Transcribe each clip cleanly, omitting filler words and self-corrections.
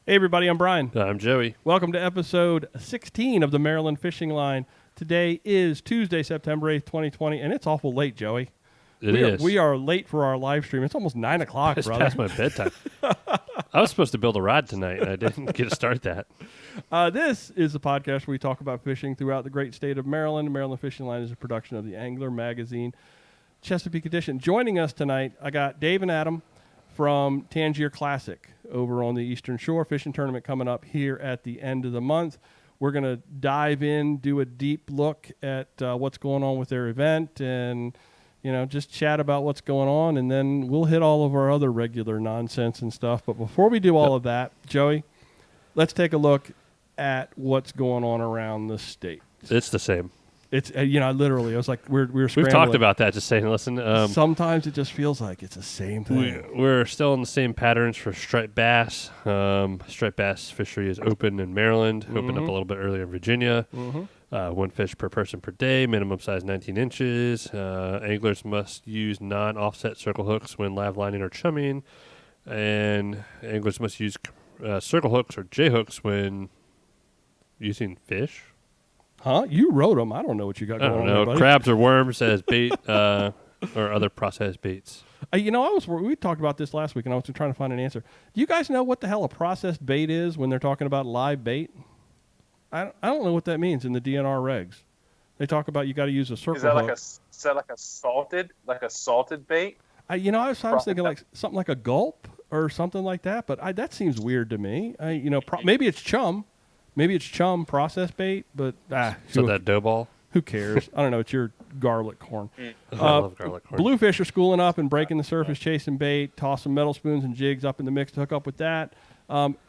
Hey everybody, I'm Brian. I'm Joey. Welcome to episode 16 of the Maryland Fishing Line. Today is Tuesday, September 8th, 2020, and it's awful late, Joey. We are late for our live stream. It's almost 9 o'clock, It's brother. past my bedtime. I was supposed to build a rod tonight, and I didn't get to start that. This is a podcast where we talk about fishing throughout the great state of Maryland. The Maryland Fishing Line is a production of the Angler magazine, Chesapeake Edition. Joining us tonight, I got Dave and Adam from Tangier Classic over on the Eastern Shore. Fishing tournament coming up here at the end of the month. We're going to dive in, do a deep look at what's going on with their event, and just chat about what's going on, and then we'll hit all of our other regular nonsense and stuff. But before we do all of that, Joey, let's take a look at what's going on around the state. It's the same. It's literally, I was like, we're scrambling. We've talked about that, just saying, listen. Sometimes it just feels like it's the same thing. We're still in the same patterns for striped bass. Striped bass fishery is open in Maryland, opened up a little bit earlier in Virginia. One fish per person per day, minimum size 19 inches. Anglers must use non-offset circle hooks when live lining or chumming, and anglers must use circle hooks or J hooks when using fish. Huh? You wrote them. I don't know what you got going on. I don't know. Buddy. Crabs or worms as bait or other processed baits. We talked about this last week, and I was trying to find an answer. Do you guys know what the hell a processed bait is when they're talking about live bait? I don't know what that means in the DNR regs. They talk about you got to use a circle hook. Is that like a salted bait? I was thinking like something like a gulp or something like that, but that seems weird to me. Maybe it's chum. Maybe it's chum processed bait, but So that dough ball? Who cares? I don't know. It's your garlic corn. I love garlic corn. Bluefish are schooling up and breaking the surface, chasing bait. Toss some metal spoons and jigs up in the mix to hook up with that.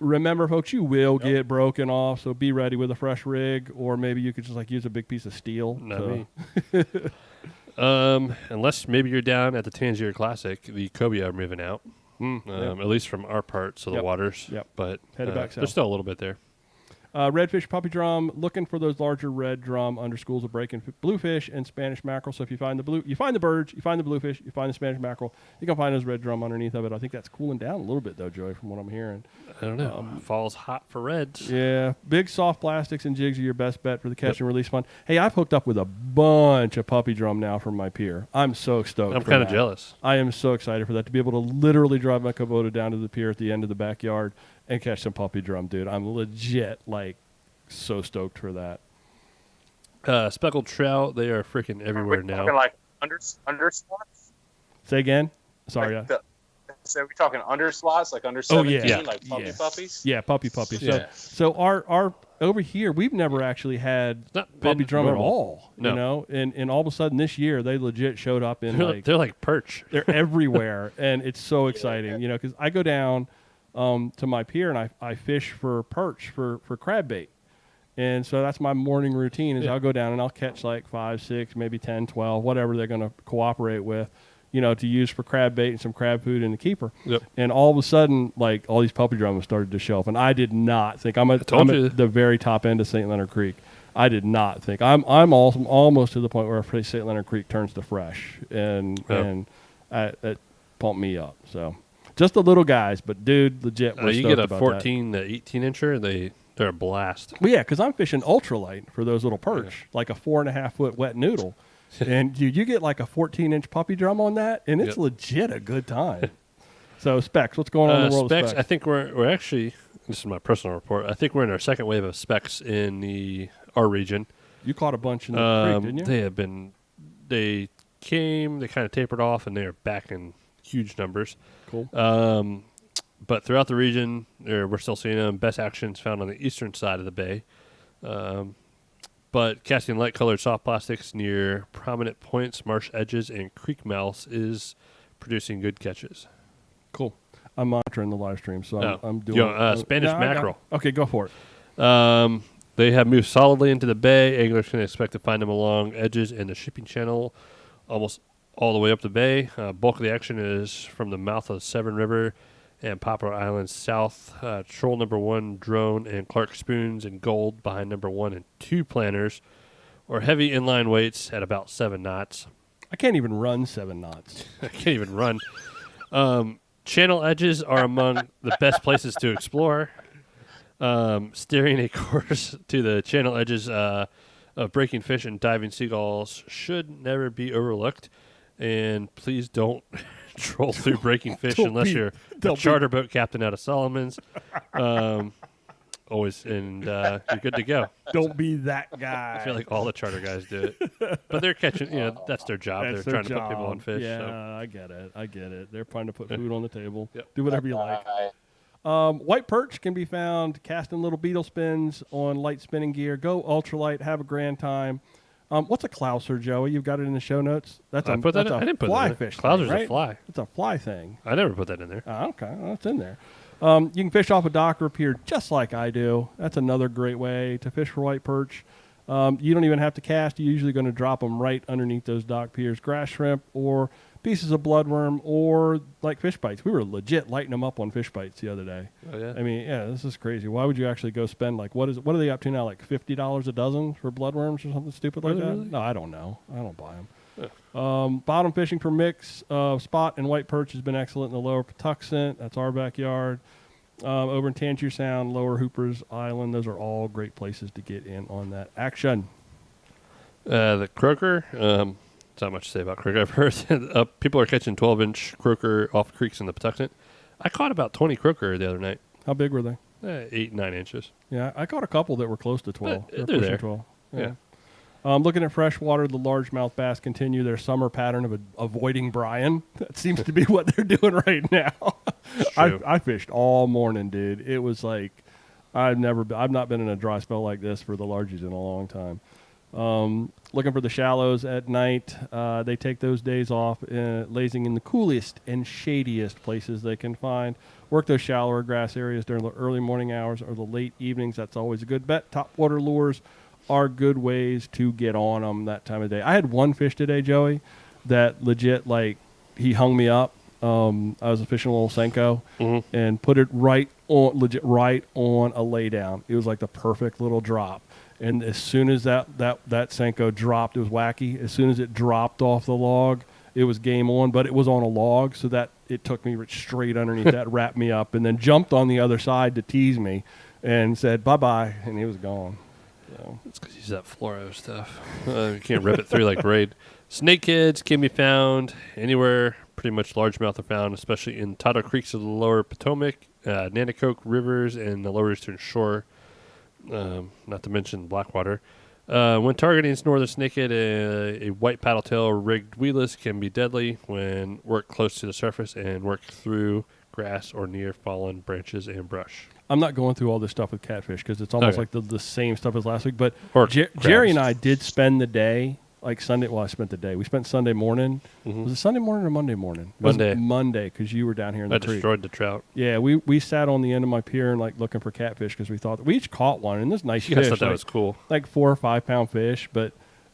Remember, folks, you will get broken off, so be ready with a fresh rig, or maybe you could just use a big piece of steel. Not me. Unless maybe you're down at the Tangier Classic, the cobia are moving out. At least from our parts of the waters. Yep. But Headed back south. there's still a little bit there. Redfish, puppy drum, looking for those larger red drum under schools of breaking bluefish and Spanish mackerel. So if you find you find the birds, you find the bluefish, you find the Spanish mackerel, you can find those red drum underneath of it. I think that's cooling down a little bit, though, Joey, from what I'm hearing. I don't know. Fall's hot for reds. Yeah. Big soft plastics and jigs are your best bet for the catch and release fun. Hey, I've hooked up with a bunch of puppy drum now from my pier. I'm so stoked. I'm kind of jealous. I am so excited for that, to be able to literally drive my Kubota down to the pier at the end of the backyard and catch some puppy drum, dude. I'm legit, so stoked for that. Speckled trout, they are freaking everywhere now. Talking like underslots? Say again? Sorry. So we're talking underslots, like under 17, like puppy puppies? Yeah, puppy puppies. Yeah. So our over here, we've never actually had puppy drum at all. No. And all of a sudden this year, they legit showed up in they're like perch. They're everywhere, and it's so exciting, because I go down to my pier and I fish for perch for crab bait. And so that's my morning routine is I'll go down and I'll catch 5, 6, maybe 10, 12, whatever they're going to cooperate with, to use for crab bait and some crab food in the keeper. Yep. And all of a sudden, all these puppy drums started to show up. And I did not think, I'm at the very top end of St. Leonard Creek. I did not think. I'm almost to the point where St. Leonard Creek turns to fresh. And it pumped me up. So just the little guys, but dude, legit. You get a 14 to 18 incher, they're a blast. Well, yeah, because I'm fishing ultralight for those little perch, like a 4.5-foot wet noodle. And you get a 14-inch puppy drum on that, and it's legit a good time. So, Specs, what's going on in the world of Specs? I think we're actually, this is my personal report, I think we're in our second wave of Specs in our region. You caught a bunch in the creek, didn't you? They came, they kind of tapered off, and they are back in huge numbers. Cool. But throughout the region, we're still seeing them. Best actions found on the eastern side of the bay. But casting light-colored soft plastics near prominent points, marsh edges, and creek mouths is producing good catches. Cool. I'm monitoring the live stream, so I'm doing Spanish mackerel. Okay, go for it. They have moved solidly into the bay. Anglers can expect to find them along edges in the shipping channel almost all the way up the bay. Bulk of the action is from the mouth of the Severn River and Poplar Island south. Troll number 1 drone and Clark spoons in gold behind number 1 and 2 planters, or heavy inline weights at about 7 knots. I can't even run 7 knots. I can't even run. Channel edges are among the best places to explore. Steering a course to the channel edges of breaking fish and diving seagulls should never be overlooked. And please don't troll through breaking fish unless you're a charter boat captain out of Solomon's. Always, and you're good to go. Don't be that guy. I feel like all the charter guys do it. But they're catching, that's their job. They're trying to put people on fish. Yeah, so. I get it. They're trying to put food on the table. Yep. Do whatever you like. White perch can be found casting little beetle spins on light spinning gear. Go ultralight. Have a grand time. What's a clouser, Joey? You've got it in the show notes. That's a fly fish. Clouser's right? a fly. It's a fly thing. I never put that in there. Okay, well, it's in there. You can fish off a dock or pier just like I do. That's another great way to fish for white perch. You don't even have to cast. You're usually going to drop them right underneath those dock piers. Grass shrimp or pieces of bloodworm or like fish bites. We were legit lighting them up on fish bites the other day. Oh, yeah? I mean, yeah, this is crazy. Why would you actually go spend what are they up to now? Like $50 a dozen for bloodworms or something stupid like that? Really? No, I don't know. I don't buy them. Bottom fishing for mix of spot and white perch has been excellent in the lower Patuxent. That's our backyard. Over in Tangier Sound, lower Hooper's Island. Those are all great places to get in on that action. The croaker, it's not much to say about croaker. I've heard people are catching 12-inch croaker off creeks in the Patuxent. I caught about 20 croaker the other night. How big were they? 8, 9 inches. Yeah, I caught a couple that were close to 12. They're there. 12. Yeah. Looking at freshwater, the largemouth bass continue their summer pattern of avoiding brine. That seems to be what they're doing right now. I fished all morning, dude. It was like I've not been in a dry spell like this for the largies in a long time. Looking for the shallows at night. They take those days off lazing in the coolest and shadiest places they can find. Work those shallower grass areas during the early morning hours or the late evenings. That's always a good bet. Topwater lures are good ways to get on them that time of day. I had one fish today, Joey, that legit, he hung me up. I was fishing a little Senko and put it right on a lay down. It was like the perfect little drop. And as soon as that Senko dropped, it was wacky. As soon as it dropped off the log, it was game on, but it was on a log, so that it took me straight underneath that, wrapped me up, and then jumped on the other side to tease me and said, bye-bye, and he was gone. So. It's because he's that fluoro stuff. You can't rip it through like braid. Snakeheads can be found anywhere. Pretty much largemouth are found, especially in tidal creeks of the lower Potomac, Nanticoke rivers, and the lower eastern shore. Not to mention Blackwater. When targeting northern snakehead, a white paddletail rigged weedless can be deadly when worked close to the surface and worked through grass or near fallen branches and brush. I'm not going through all this stuff with catfish because it's almost like the same stuff as last week. But Jerry and I did spend the day, like Sunday. Well, I spent the day. We spent Sunday morning. Was it Sunday morning or Monday morning? Monday, because you were down here in the creek. I destroyed the trout. Yeah, we sat on the end of my pier and looking for catfish because we thought we each caught one, and this nice fish. I thought that was cool. Like 4 or 5 pound fish,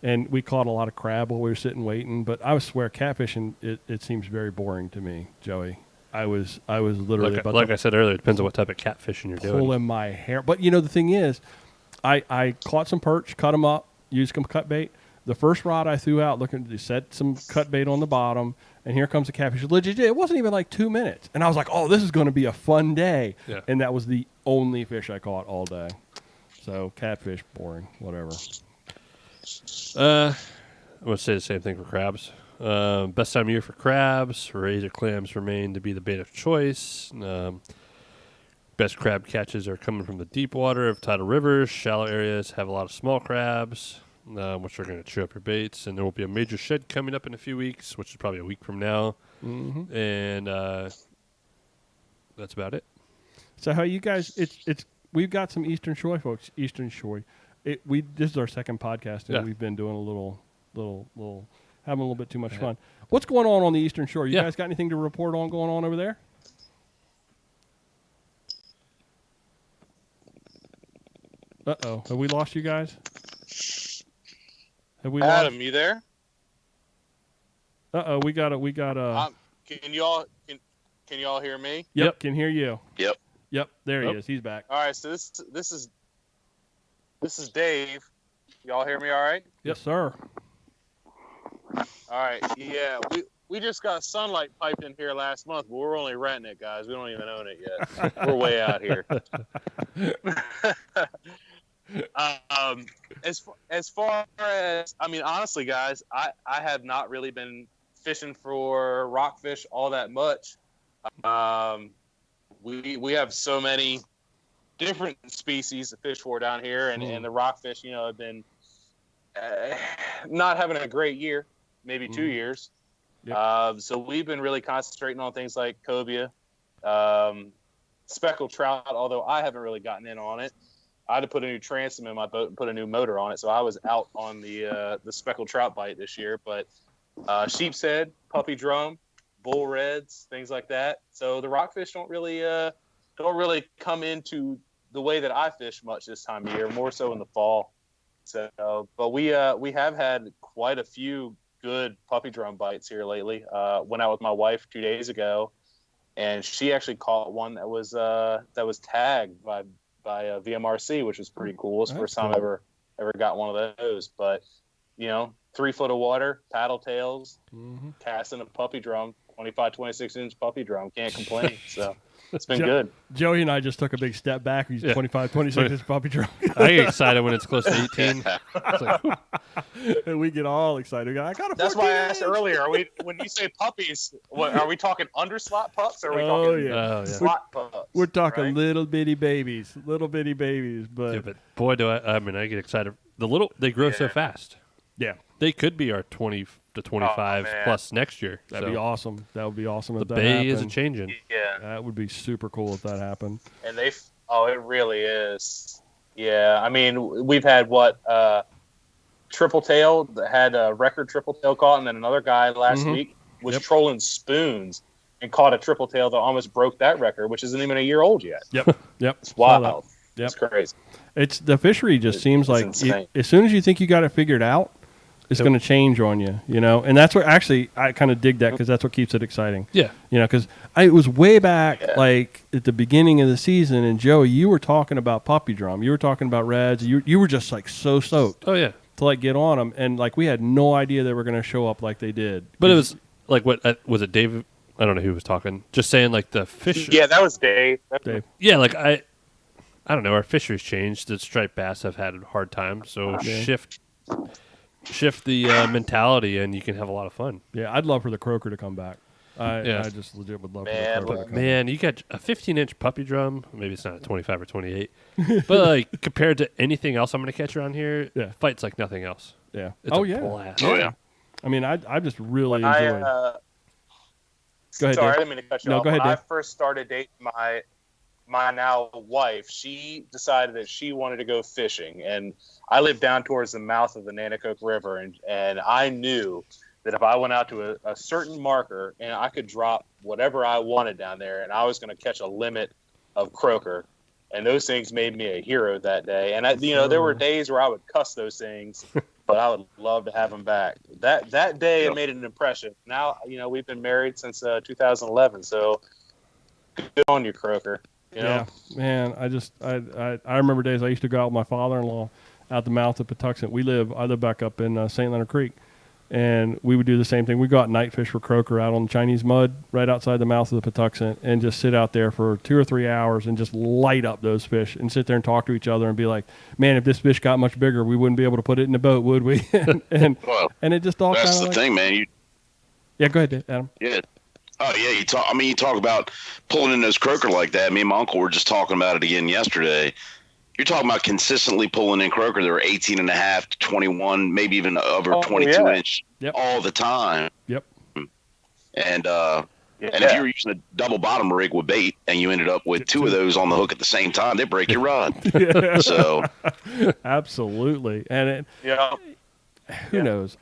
and we caught a lot of crab while we were sitting waiting. But I swear, catfishing it seems very boring to me, Joey. I was literally I said earlier, it depends on what type of catfishing you're doing. Pulling my hair. But the thing is, I caught some perch, cut them up, used some cut bait. The first rod I threw out, looking to set some cut bait on the bottom, and here comes the catfish. Legit, it wasn't even like 2 minutes, and I was like, "Oh, this is going to be a fun day." Yeah. And that was the only fish I caught all day. So catfish, boring, whatever. I would say the same thing for crabs. Best time of year for crabs. Razor clams remain to be the bait of choice. Best crab catches are coming from the deep water of tidal rivers. Shallow areas have a lot of small crabs, which are going to chew up your baits. And there will be a major shed coming up in a few weeks, which is probably a week from now. Mm-hmm. And that's about it. So how you guys? We've got some Eastern Shore folks. Eastern Shore. This is our second podcast, and we've been doing a little having a little bit too much fun. What's going on the Eastern Shore? You guys got anything to report on going on over there? Uh-oh. Have we lost you guys? Have we Adam, lost? you there? Uh-oh, we got Can y'all hear me? Yep, can hear you. Yep, there he is. He's back. All right, so this is Dave. Y'all hear me all right? Yes, sir. All right. Yeah, we just got sunlight piped in here last month, but we're only renting it, guys. We don't even own it yet. We're way out here. As far as, I mean, honestly, guys, I have not really been fishing for rockfish all that much. We have so many different species to fish for down here, and the rockfish, have been not having a great year, maybe 2 years. Yep. So we've been really concentrating on things like cobia, speckled trout, although I haven't really gotten in on it. I had to put a new transom in my boat and put a new motor on it, so I was out on the speckled trout bite this year. But sheep's head, puppy drum, bull reds, things like that. So the rockfish don't really come into the way that I fish much this time of year, more so in the fall. So, but we have had quite a few good puppy drum bites here lately. Went out with my wife 2 days ago, and she actually caught one that was tagged by VMRC, which was pretty cool. It's the first time I ever got one of those. But 3 foot of water, paddle tails, casting a puppy drum, 25, 26-inch puppy drum. Can't complain. So it's been good. Joey and I just took a big step back. He's 25, 26-inch puppy drum. I get excited when it's close to 18. It's like, and we get all excited. I got a That's why I asked earlier. When you say puppies, are we talking underslot pups or are we talking slot pups? We're talking little bitty babies. But boy, I get excited. They grow so fast. Yeah. They could be our 20 to 25 plus next year. That'd be awesome. That would be awesome if the that bay happened. isn't changing. Yeah. That would be super cool if that happened. And it really is. Yeah. I mean, we've had triple tail that had a record triple tail caught, and then another guy last week was trolling spoons and caught a triple tail that almost broke that record, which isn't even a year old yet. Yep. It's wild. Yep. It's crazy. It's the fishery just seems like as soon as you think you got it figured out, it's going to change on you, and that's what actually I kind of dig that because that's what keeps it exciting. Yeah. Because it was way back like at the beginning of the season, and Joey, you were talking about puppy drum, you were talking about reds, you were just like so stoked. Oh yeah. To like get on them, and like we had no idea they were going to show up like they did. But it was like what was it, Dave? I don't know who was talking. Just saying like the fish. Yeah, that was Dave. Yeah, like I don't know. Our fisheries changed. The striped bass have had a hard time, so shift the mentality, and you can have a lot of fun. Yeah, I'd love for the croaker to come back. I just legit would love for the croaker to come back. Man, you got a 15-inch puppy drum. Maybe it's not a 25 or 28, but like compared to anything else I'm going to catch around here, fights like nothing else. Yeah. It's a blast. Oh yeah. I mean, I just really enjoyed. Go ahead, sorry, Dave. I didn't mean to cut you off. Go ahead, when Dave. I first started dating my now wife, she decided that she wanted to go fishing, and I live down towards the mouth of the Nanticoke River, and I knew that if I went out to a certain marker and I could drop whatever I wanted down there, and I was going to catch a limit of croaker, and those things made me a hero that day. And there were days where I would cuss those things, but I would love to have them back. That day it made an impression. Now we've been married since 2011, so good on you, croaker. Yeah, man. I remember days I used to go out with my father-in-law out the mouth of Patuxent. I live back up in St. Leonard Creek, and we would do the same thing. We'd go out and night fish for croaker out on the Chinese mud right outside the mouth of the Patuxent and just sit out there for 2 or 3 hours and just light up those fish and sit there and talk to each other and be like, man, if this fish got much bigger, we wouldn't be able to put it in the boat, would we? and it just all kind of that's the thing, man. Yeah, go ahead, Adam. Yeah. Oh yeah, you talk about pulling in those croaker like that. Me and my uncle were just talking about it again yesterday. You're talking about consistently pulling in croaker. They're 18 and a half to 21, maybe even over 22 inch all the time. Yep. And if you were using a double bottom rig with bait and you ended up with 2 of those on the hook at the same time, they break your rod. So absolutely, and who knows?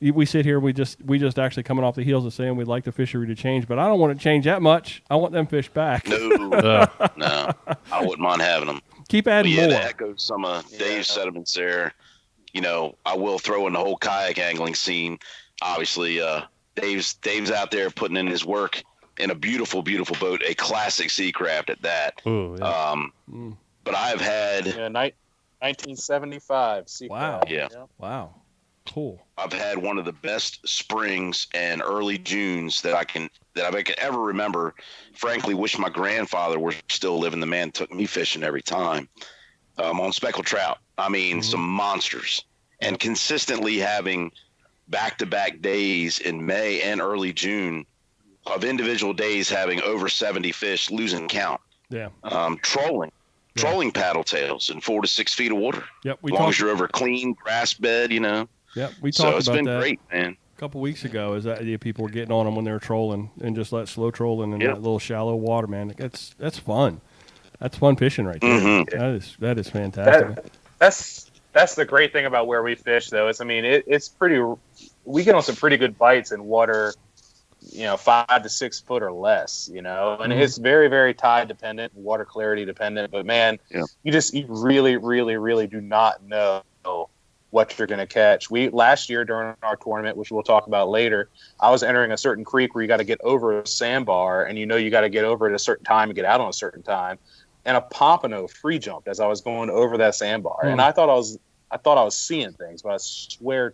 We sit here, we just actually coming off the heels of saying we'd like the fishery to change, but I don't want it to change that much. I want them fish back. No, I wouldn't mind having them. Keep adding more. To echo some of Dave's sentiments there, I will throw in the whole kayak angling scene. Obviously, Dave's out there putting in his work in a beautiful, beautiful boat, a classic sea craft at that. Ooh, yeah. But I've had 1975 sea craft. Yeah. Wow. Cool. I've had one of the best springs and early Junes that I can ever remember. Frankly, wish my grandfather were still living. The man took me fishing every time on speckled trout. I mean, some monsters, and consistently having back-to-back days in May and early June of individual days having over 70 fish, losing count. Yeah. Trolling paddle tails in 4 to 6 feet of water. Yep. As long as you're over a clean grass bed, you know. Yep. We So talked it's about been that great, man. a couple weeks ago. Is that idea people were getting on them when they were trolling and just let slow trolling in that little shallow water, man. That's fun. That's fun fishing right there. Mm-hmm. That is fantastic. That's the great thing about where we fish, though. Is, I mean, it's pretty. We get on some pretty good bites in water, 5 to 6 foot or less, and it's very, very tide dependent, water clarity dependent. But man, you really, really, really do not know what you're going to catch. Last year during our tournament, which we'll talk about later, I was entering a certain creek where you got to get over a sandbar, and you got to get over at a certain time and get out on a certain time. And a pompano free jumped as I was going over that sandbar, and I thought I was seeing things, but I swear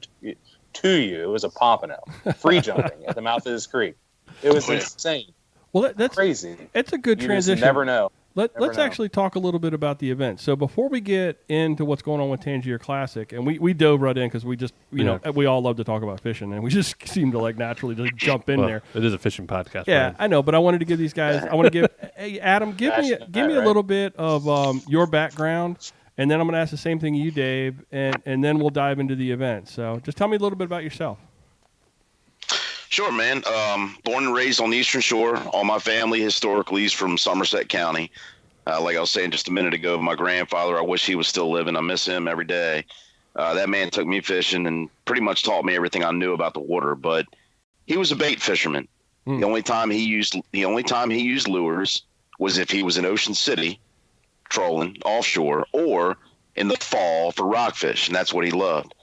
to you, it was a pompano free jumping at the mouth of this creek. It was insane. Well, that's crazy. It's a good transition. You never know. Let's actually talk a little bit about the event. So before we get into what's going on with Tangier Classic, and we dove right in because we just, we all love to talk about fishing, and we just seem to naturally just jump in there. It is a fishing podcast. Yeah, Brian. I know, but I wanted to give these guys, hey, Adam, give me a little bit of your background, and then I'm going to ask the same thing you, Dave, and then we'll dive into the event. So just tell me a little bit about yourself. Sure, man. Born and raised on the Eastern Shore. All my family historically is from Somerset County. Like I was saying just a minute ago, my grandfather, I wish he was still living. I miss him every day. That man took me fishing and pretty much taught me everything I knew about the water. But he was a bait fisherman. The only time he used lures was if he was in Ocean City trolling offshore, or in the fall for rockfish, and that's what he loved.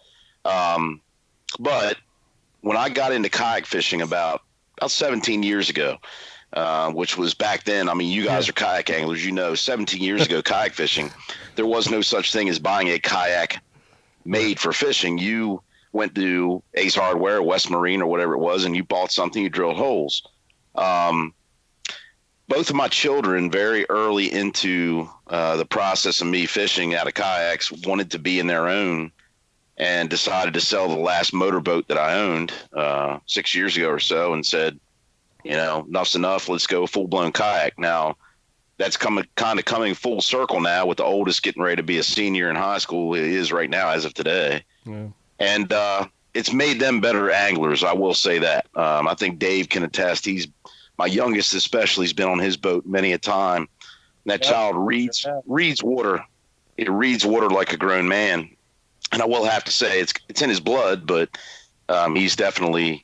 But when I got into kayak fishing about 17 years ago, which was back then, I mean, you guys are kayak anglers, 17 years ago, kayak fishing, there was no such thing as buying a kayak made for fishing. You went to Ace Hardware, West Marine, or whatever it was, and you bought something, you drilled holes. Both of my children, very early into the process of me fishing out of kayaks, wanted to be in their own, and decided to sell the last motorboat that I owned 6 years ago or so, and said, enough's enough. Let's go full-blown kayak. Now, that's coming full circle now, with the oldest getting ready to be a senior in high school. He is right now as of today. Yeah. And it's made them better anglers, I will say that. I think Dave can attest. My youngest especially has been on his boat many a time. And that child reads water. It reads water like a grown man. And I will have to say it's in his blood, but he's definitely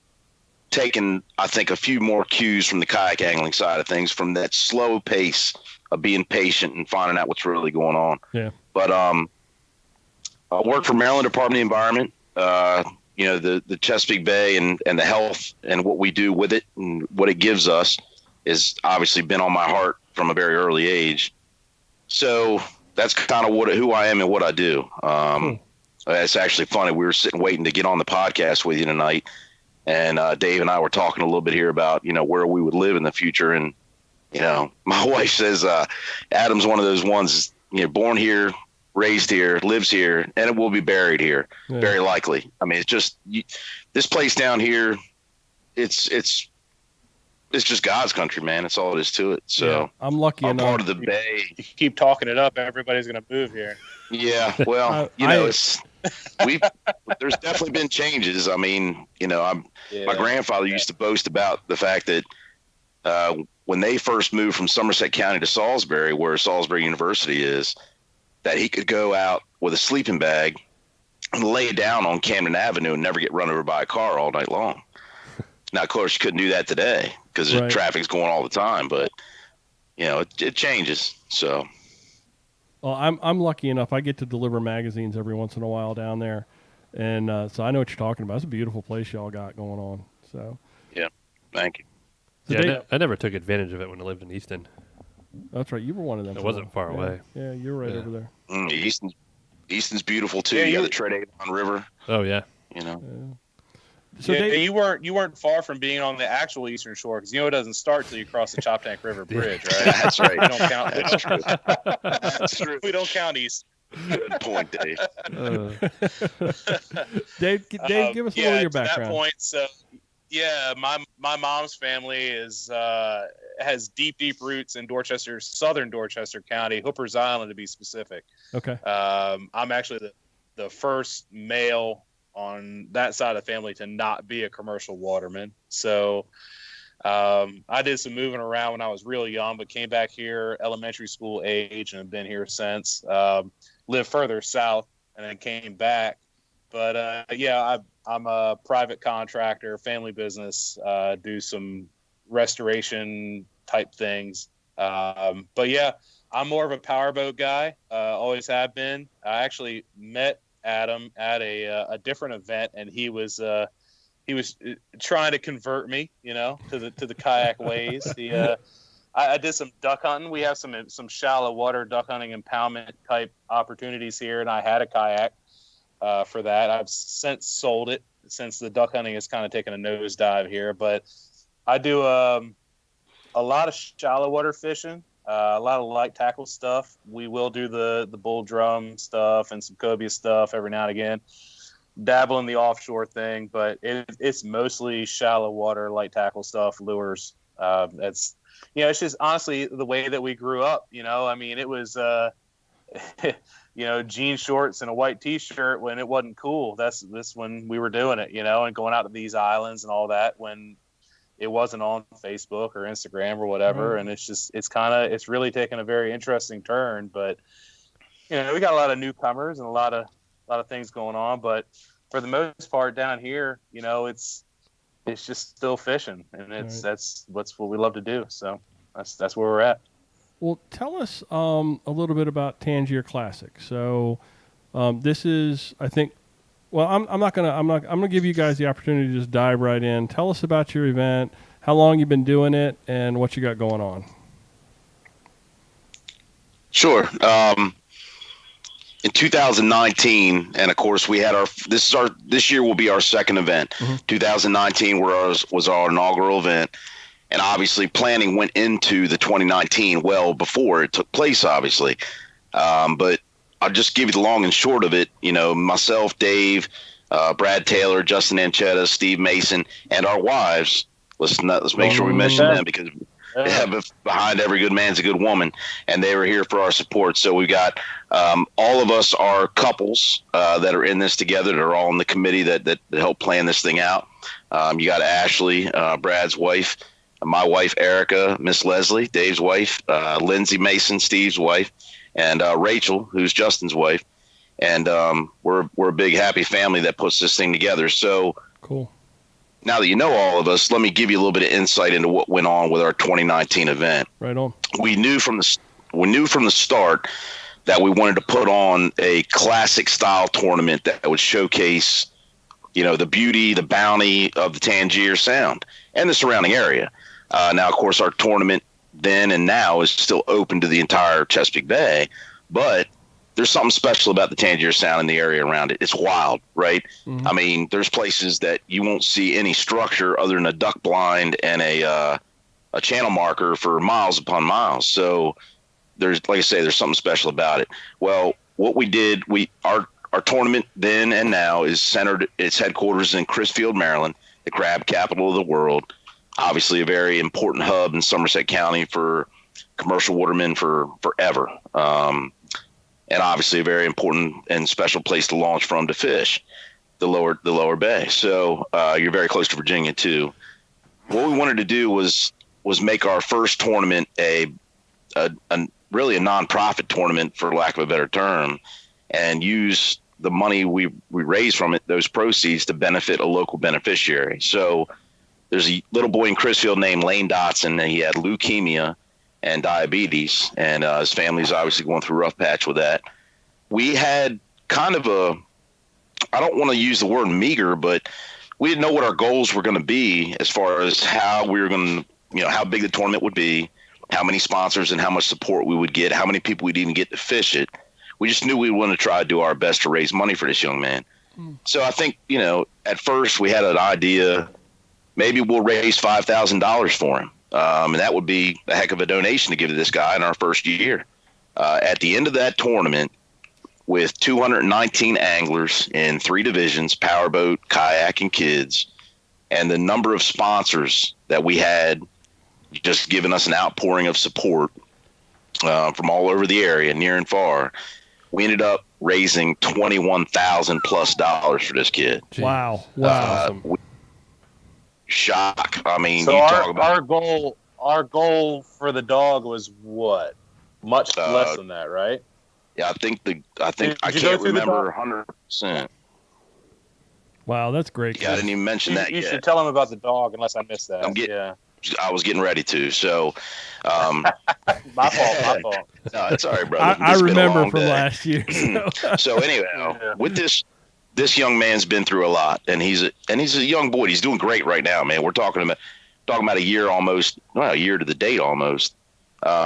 taken, I think, a few more cues from the kayak angling side of things, from that slow pace of being patient and finding out what's really going on. Yeah. But I work for Maryland Department of the Environment. The Chesapeake Bay and the health and what we do with it and what it gives us has obviously been on my heart from a very early age. So that's kind of who I am and what I do. It's actually funny. We were sitting waiting to get on the podcast with you tonight, and Dave and I were talking a little bit here about, where we would live in the future. And, my wife says Adam's one of those ones, born here, raised here, lives here, and it will be buried here, very likely. I mean, it's just this place down here. It's just God's country, man. That's all it is to it. So I'm lucky enough. I'm part of the Bay. You keep talking it up, everybody's going to move here. Yeah, well, there's definitely been changes. I mean, my grandfather used to boast about the fact that when they first moved from Somerset County to Salisbury, where Salisbury University is, that he could go out with a sleeping bag and lay down on Camden Avenue and never get run over by a car all night long. Now, of course, you couldn't do that today because traffic's going all the time, but it changes. So, well, I'm lucky enough. I get to deliver magazines every once in a while down there, and so I know what you're talking about. It's a beautiful place y'all got going on. So, yeah, thank you. So I never took advantage of it when I lived in Easton. That's right. You were one of them. It wasn't far away. Yeah, you're right over there. Easton's beautiful too. You got the Treadavon River. Oh yeah. you know. So yeah, you weren't far from being on the actual Eastern Shore, because it doesn't start till you cross the Choptank River Bridge, right? That's right. We don't count. That's true. That's true. We don't count East. Good point, Dave. Dave, give us a little of your background. To that point, so yeah, my mom's family has deep roots in Dorchester, southern Dorchester County, Hooper's Island to be specific. Okay. I'm actually the first male on that side of the family to not be a commercial waterman. So I did some moving around when I was really young, but came back here elementary school age and have been here since. Lived further south and then came back. But yeah, I'm a private contractor, family business, do some restoration type things. But yeah, I'm more of a powerboat guy. Always have been. I actually met Adam at a different event, and he was trying to convert me, to the kayak ways. I did some duck hunting. We have some shallow water duck hunting impoundment type opportunities here, and I had a kayak for that. I've since sold it since the duck hunting has kind of taken a nosedive here, but I do a lot of shallow water fishing. A lot of light tackle stuff. We will do the bull drum stuff and some cobia stuff every now and again. Dabble in the offshore thing, but it's mostly shallow water, light tackle stuff, lures. It's just honestly the way that we grew up. I mean, it was jean shorts and a white T-shirt when it wasn't cool. That's when we were doing it, and going out to these islands and all that when it wasn't on Facebook or Instagram or whatever. Right. And it's really taken a very interesting turn, but we got a lot of newcomers and a lot of things going on, but for the most part down here, it's just still fishing, and that's what we love to do. So that's where we're at. Well, tell us a little bit about Tangier Classic. So this is, I think, well, I'm gonna give you guys the opportunity to just dive right in. Tell us about your event, how long you've been doing it, and what you got going on. Sure. In 2019, and of course we had this year will be our second event. 2019 was our inaugural event, and obviously planning went into the 2019 well before it took place, obviously. But I'll just give you the long and short of it. Myself, Dave, Brad Taylor, Justin Anchetta, Steve Mason, and our wives. Let's make sure we mention them, because behind every good man's a good woman, and they were here for our support. So we got all of us are couples that are in this together. They're all in the committee that helped plan this thing out. You got Ashley, Brad's wife, my wife Erica, Miss Leslie, Dave's wife, Lindsay Mason, Steve's wife, and Rachel, who's Justin's wife. And we're a big happy family that puts this thing together. So cool. Now that you know all of us, let me give you a little bit of insight into what went on with our 2019 event. Right on. We knew from the start that we wanted to put on a classic style tournament that would showcase, the beauty, the bounty of the Tangier Sound and the surrounding area. Now, of course, our tournament then and now is still open to the entire Chesapeake Bay, but there's something special about the Tangier Sound in the area around it. It's wild, right? Mm-hmm. I mean, there's places that you won't see any structure other than a duck blind and a channel marker for miles upon miles. So there's something special about it. Well, what we did, our tournament then and now is centered, its headquarters in Crisfield, Maryland, the crab capital of the world. Obviously a very important hub in Somerset County for commercial watermen forever. And obviously a very important and special place to launch from to fish, the lower bay. So you're very close to Virginia too. What we wanted to do was make our first tournament a really a nonprofit tournament, for lack of a better term, and use the money we raised from it, those proceeds, to benefit a local beneficiary. So there's a little boy in Crisfield named Lane Dotson, and he had leukemia and diabetes, and his family's obviously going through a rough patch with that. We had kind of I don't want to use the word meager, but we didn't know what our goals were going to be as far as how we were going to, how big the tournament would be, how many sponsors and how much support we would get, how many people we'd even get to fish it. We just knew we wanted to try to do our best to raise money for this young man. So I think, at first we had an idea, maybe we'll raise $5,000 for him. And that would be a heck of a donation to give to this guy in our first year. At the end of that tournament, with 219 anglers in 3 divisions, powerboat, kayak, and kids, and the number of sponsors that we had just giving us an outpouring of support from all over the area, near and far, we ended up raising $21,000+ for this kid. Wow. Shock. I mean, so you talk about our goal for the dog was what? Much less than that, right? Yeah, I can't remember 100%. Wow, that's great. Yeah, I didn't even mention that You yet. should tell him about the dog, unless I missed that. I was getting ready to. So, my fault. No, it's all right, brother. I remember from last year. So anyway, with this young man's been through a lot, and he's a young boy. He's doing great right now, man. We're talking about a year almost, a year to the date almost.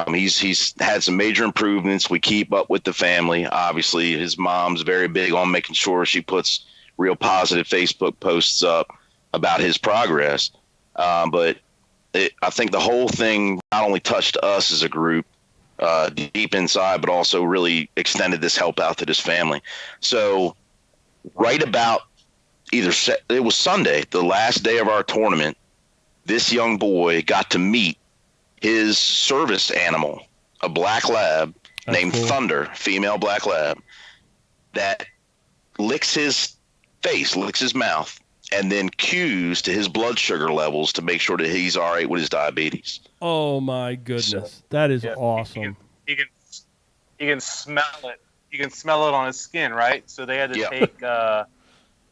He's had some major improvements. We keep up with the family. Obviously, his mom's very big on making sure she puts real positive Facebook posts up about his progress. But I think the whole thing not only touched us as a group deep inside, but also really extended this help out to this family. So right about it was Sunday, the last day of our tournament, this young boy got to meet his service animal, a black lab named Thunder, female black lab, that licks his face, licks his mouth, and then cues to his blood sugar levels to make sure that he's all right with his diabetes. Oh my goodness, that is awesome. He can smell it. You can smell it on his skin, right? So they had to take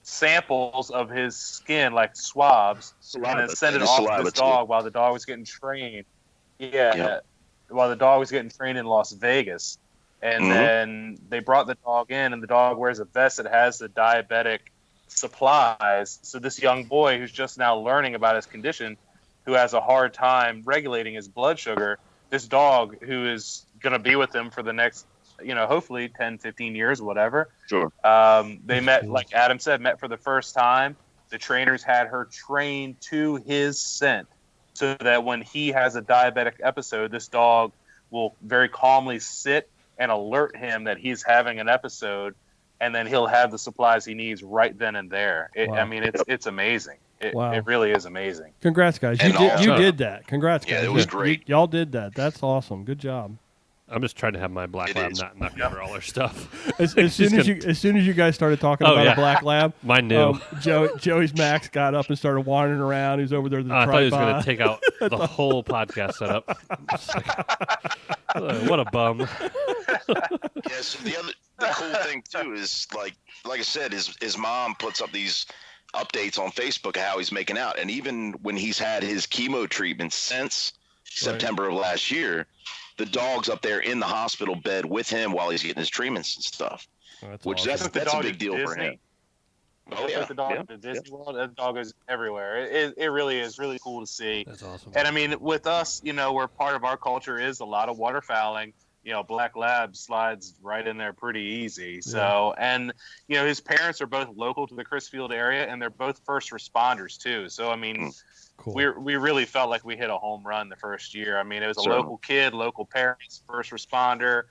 samples of his skin, like swabs, and then send it off to this dog while the dog was getting trained. While the dog was getting trained in Las Vegas. And then they brought the dog in, and the dog wears a vest that has the diabetic supplies. So this young boy who's just now learning about his condition, who has a hard time regulating his blood sugar, this dog who is going to be with him for the next, hopefully 10, 15 years, whatever. Sure. They met, like Adam said, for the first time. The trainers had her trained to his scent, so that when he has a diabetic episode, this dog will very calmly sit and alert him that he's having an episode, and then he'll have the supplies he needs right then and there. I mean, it's amazing. It really is amazing. Congrats, guys. You did that. Congrats, guys. Yeah, it was great. Y'all did that. That's awesome. Good job. I'm just trying to have my black lab not cover all our stuff. As soon as you guys started talking about a black lab, mine knew. Joey's Max got up and started wandering around. He was over there. I thought he was going to take out the whole podcast setup. What a bum. So the cool thing too is like I said, his mom puts up these updates on Facebook of how he's making out, and even when he's had his chemo treatment since September of last year, the dog's up there in the hospital bed with him while he's getting his treatments and stuff. That's that's a big deal for him. Oh yeah, the dog at Disney World. That dog is everywhere. It really is really cool to see. That's awesome. And I mean, with us, we're part of our culture is a lot of waterfowling. Black Lab slides right in there pretty easy. So, and his parents are both local to the Crisfield area, and they're both first responders too. So, I mean, cool. we really felt like we hit a home run the first year. I mean, it was a local kid, local parents, first responder,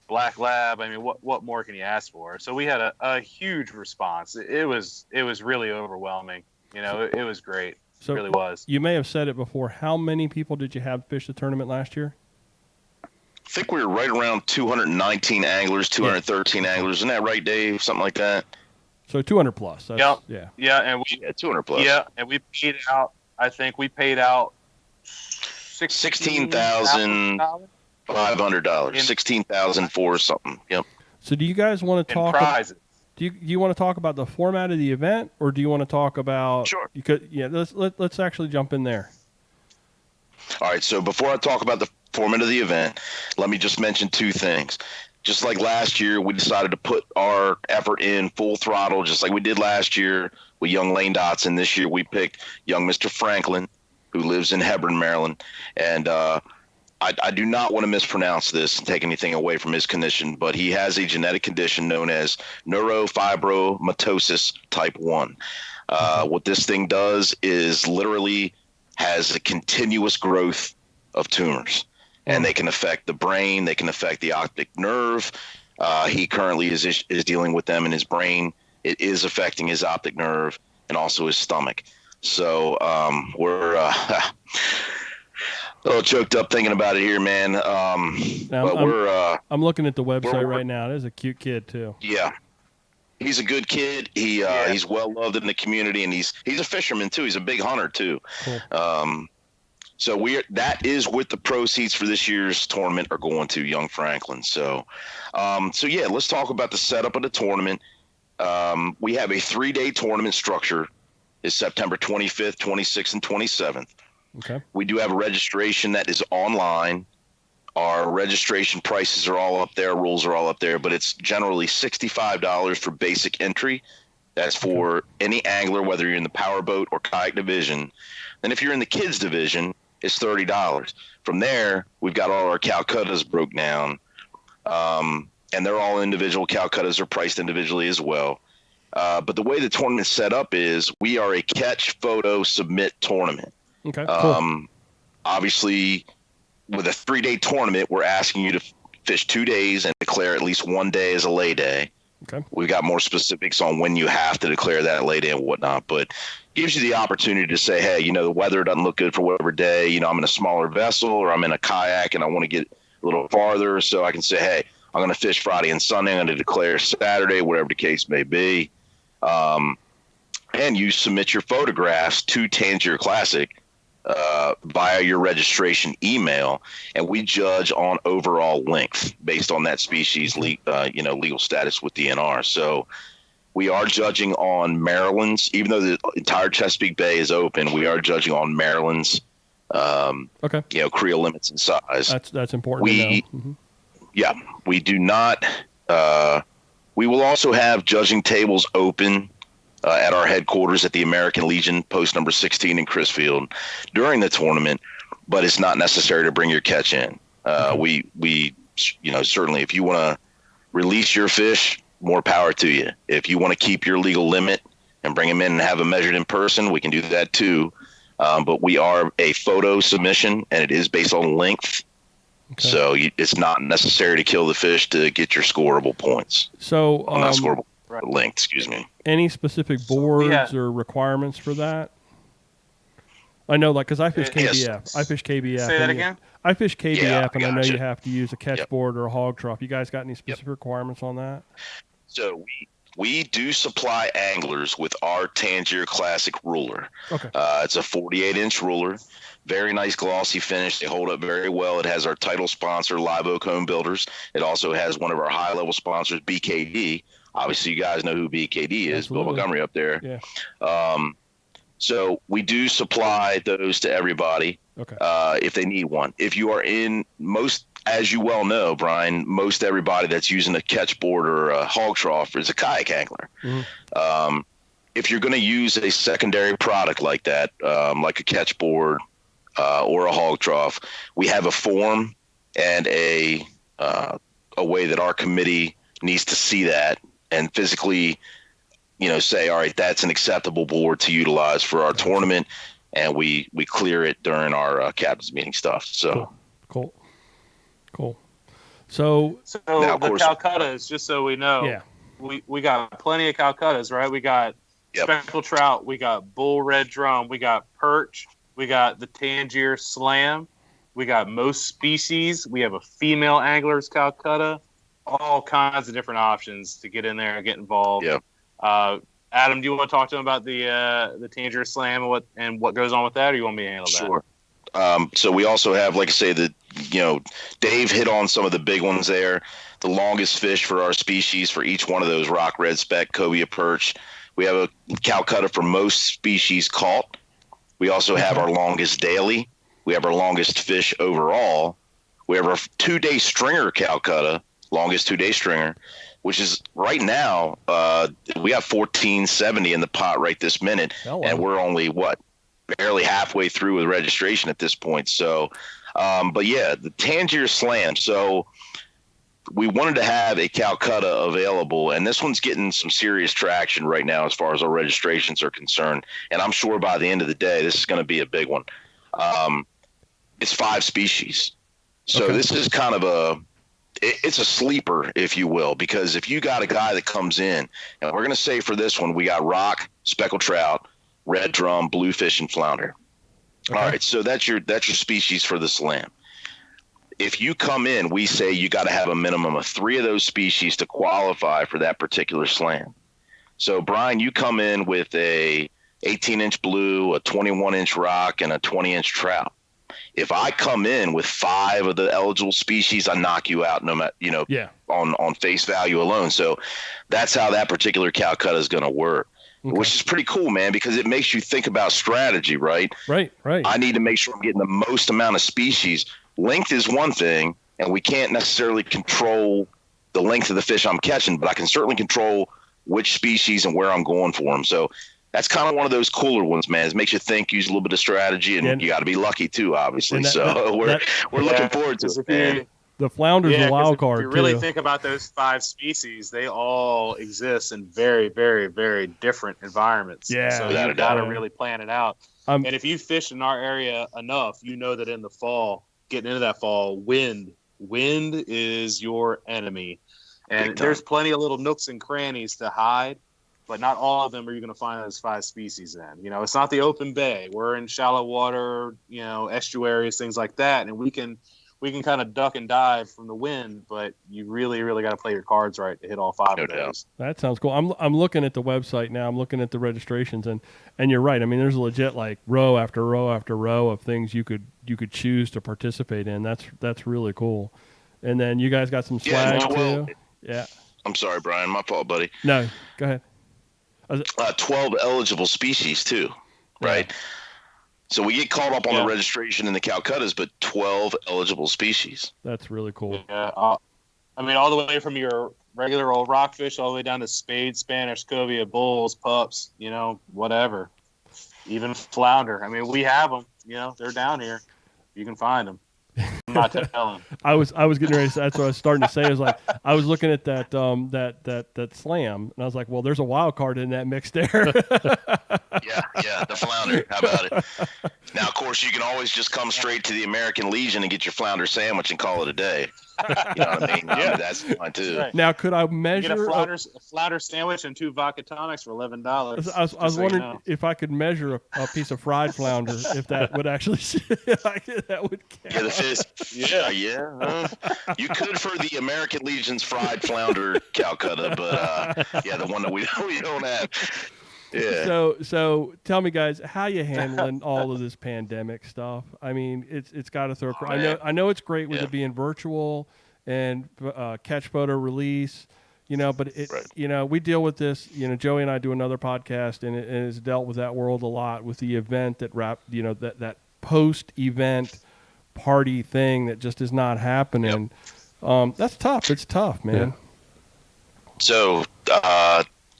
Black Lab. I mean, what more can you ask for? So we had a huge response. It was really overwhelming. It was great. So it really was. You may have said it before. How many people did you have fish the tournament last year? I think we were right around 219 anglers, 213 anglers. Isn't that right, Dave? Something like that. So 200 plus. Yeah, and 200 plus. Yeah, and we paid out. I think we paid out $16,500. $16,004 something. Yep. So do you guys want to talk? Prizes. Do you want to talk about the format of the event, or do you want to talk about? Sure. You could. Yeah. Let's actually jump in there. All right. So before I talk about the format of the event, let me just mention two things. Just like last year, we decided to put our effort in full throttle, just like we did last year with young Lane Dotson. This year, we picked young Mr. Franklin, who lives in Hebron, Maryland. And I do not want to mispronounce this and take anything away from his condition, but he has a genetic condition known as neurofibromatosis type 1. What this thing does is literally has a continuous growth of tumors, and they can affect the brain. They can affect the optic nerve. He currently is dealing with them in his brain. It is affecting his optic nerve and also his stomach. So we're a little choked up thinking about it here, man. I'm looking at the website right now. There's a cute kid too. Yeah. He's a good kid. He's well loved in the community, and he's a fisherman too. He's a big hunter too. Cool. So that is what the proceeds for this year's tournament are going to, Young Franklin. So yeah, let's talk about the setup of the tournament. We have a 3-day tournament structure. It's September 25th, 26th, and 27th. Okay. We do have a registration that is online. Our registration prices are all up there. Rules are all up there, but it's generally $65 for basic entry. That's for any angler, whether you're in the powerboat or kayak division. Then if you're in the kids division, it's $30. From there, we've got all our Calcuttas broke down, and they're all individual. Calcuttas are priced individually as well. But the way the tournament's set up is we are a catch, photo, submit tournament. Okay. Cool. Obviously, with a 3-day tournament, we're asking you to fish 2 days and declare at least 1 day as a lay day. Okay. We've got more specifics on when you have to declare that lay day and whatnot, but gives you the opportunity to say, hey, the weather doesn't look good for whatever day. I'm in a smaller vessel or I'm in a kayak and I want to get a little farther. So I can say, hey, I'm going to fish Friday and Sunday. I'm going to declare Saturday, whatever the case may be. And you submit your photographs to Tangier Classic via your registration email, and we judge on overall length based on that species legal status with DNR. So we are judging on Maryland's, even though the entire Chesapeake Bay is open, we are judging on Maryland's creel limits and size. That's important to know. Mm-hmm. Yeah, we do not we will also have judging tables open at our headquarters at the American Legion, post number 16 in Crisfield during the tournament, but it's not necessary to bring your catch in. We certainly, if you want to release your fish, more power to you. If you want to keep your legal limit and bring them in and have them measured in person, we can do that too. But we are a photo submission, and it is based on length. Okay. So it's not necessary to kill the fish to get your scoreable points. So not scoreable. Length, excuse me. Any specific boards or requirements for that? I know, because I fish KBF. Yes. I fish KBF. Say that again? I fish KBF, and I know gotcha. you have to use a catch board or a hog trough. You guys got any specific requirements on that? So we do supply anglers with our Tangier Classic ruler. Okay. It's a 48-inch ruler. Very nice glossy finish. They hold up very well. It has our title sponsor, Live Oak Home Builders. It also has one of our high-level sponsors, BKD. Obviously, you guys know who BKD is, Bill Montgomery up there. Yeah. So we do supply those to everybody if they need one. If you are in as you well know, Brian, most everybody that's using a catch board or a hog trough is a kayak angler. Mm-hmm. If you're going to use a secondary product like that, like a catch board or a hog trough, we have a form and a way that our committee needs to see that and physically, say, all right, that's an acceptable board to utilize for our tournament, and we clear it during our captain's meeting stuff. So cool. So now, the Calcuttas, just so we know, we got plenty of Calcuttas, right? We got speckled trout, we got bull red drum, we got perch, we got the Tangier Slam, we got most species, we have a female angler's Calcutta, all kinds of different options to get in there and get involved. Yeah. Adam, do you want to talk to him about the Tangier Slam and what goes on with that, or you want me to handle that? Sure. So we also have, like I say, Dave hit on some of the big ones there. The longest fish for our species for each one of those: rock red speck, cobia perch. We have a Calcutta for most species caught. We also have our longest daily. We have our longest fish overall. We have our 2-day stringer Calcutta, longest 2-day stringer, which is right now, we have 1470 in the pot right this minute. And we're only, barely halfway through with registration at this point. So But yeah, the Tangier Slam. So we wanted to have a Calcutta available, and this one's getting some serious traction right now as far as our registrations are concerned. And I'm sure by the end of the day, this is going to be a big one. It's 5 species. So Okay. this is kind of it's a sleeper, if you will, because if you got a guy that comes in, and we're going to say for this one, we got rock, speckled trout, red drum, bluefish, and flounder. Okay. All right, so that's your species for the slam. If you come in, we say you got to have a minimum of 3 of those species to qualify for that particular slam. So Brian, you come in with a 18-inch blue, a 21-inch rock, and a 20-inch trout. If I come in with 5 of the eligible species, I knock you out, no matter, Yeah. on face value alone. So that's how that particular Calcutta is going to work, which is pretty cool, man, because it makes you think about strategy, right? Right. I need to make sure I'm getting the most amount of species. Length is one thing, and we can't necessarily control the length of the fish I'm catching, but I can certainly control which species and where I'm going for them. So that's kind of one of those cooler ones, man. It makes you think, use a little bit of strategy, and you got to be lucky too, obviously. We're looking forward to it, man. The flounder's a wild card, if you really too. think about those 5 species, they all exist in very, very, very different environments. Yeah. So Without you a doubt. got to really plan it out. And if you fish in our area enough, you know that in the fall, getting into that fall, wind is your enemy. And there's plenty of little nooks and crannies to hide, but not all of them are you going to find those 5 species in. It's not the open bay. We're in shallow water, estuaries, things like that, and we can kind of duck and dive from the wind, but you really, really got to play your cards right to hit all 5 of those. That sounds cool. I'm looking at the website now. I'm looking at the registrations, and you're right. I mean, there's legit like row after row after row of things you could choose to participate in. That's really cool. And then you guys got some swag too. Yeah. I'm sorry, Brian. My fault, buddy. No, go ahead. 12 eligible species too, right? Yeah. So we get caught up on the registration in the Calcuttas, but 12 eligible species. That's really cool. Yeah, I mean, all the way from your regular old rockfish all the way down to spade, Spanish, cobia, bulls, pups, whatever. Even flounder. I mean, we have them. They're down here. You can find them. I'm not telling. I was getting ready. That's what I was starting to say. Is like I was looking at that slam, and I was like, well, there's a wild card in that mix there. Yeah, the flounder. How about it? Now, of course, you can always just come straight to the American Legion and get your flounder sandwich and call it a day. You know what I mean? Yeah, that's fine too. Right. Now, could I measure get a flounder sandwich and 2 vodka tonics for $11? I was wondering if I could measure a piece of fried flounder, if that would actually that would count. Yeah, the fish. Yeah. You could for the American Legion's fried flounder Calcutta, but the one that we don't have. Yeah. So tell me, guys, how you handling all of this pandemic stuff? I mean, it's got to throw. I know it's great with it being virtual and catch photo release, but we deal with this. Joey and I do another podcast, and it has dealt with that world a lot with the event that post event party thing that just is not happening. That's tough. It's tough, man. Yeah. So.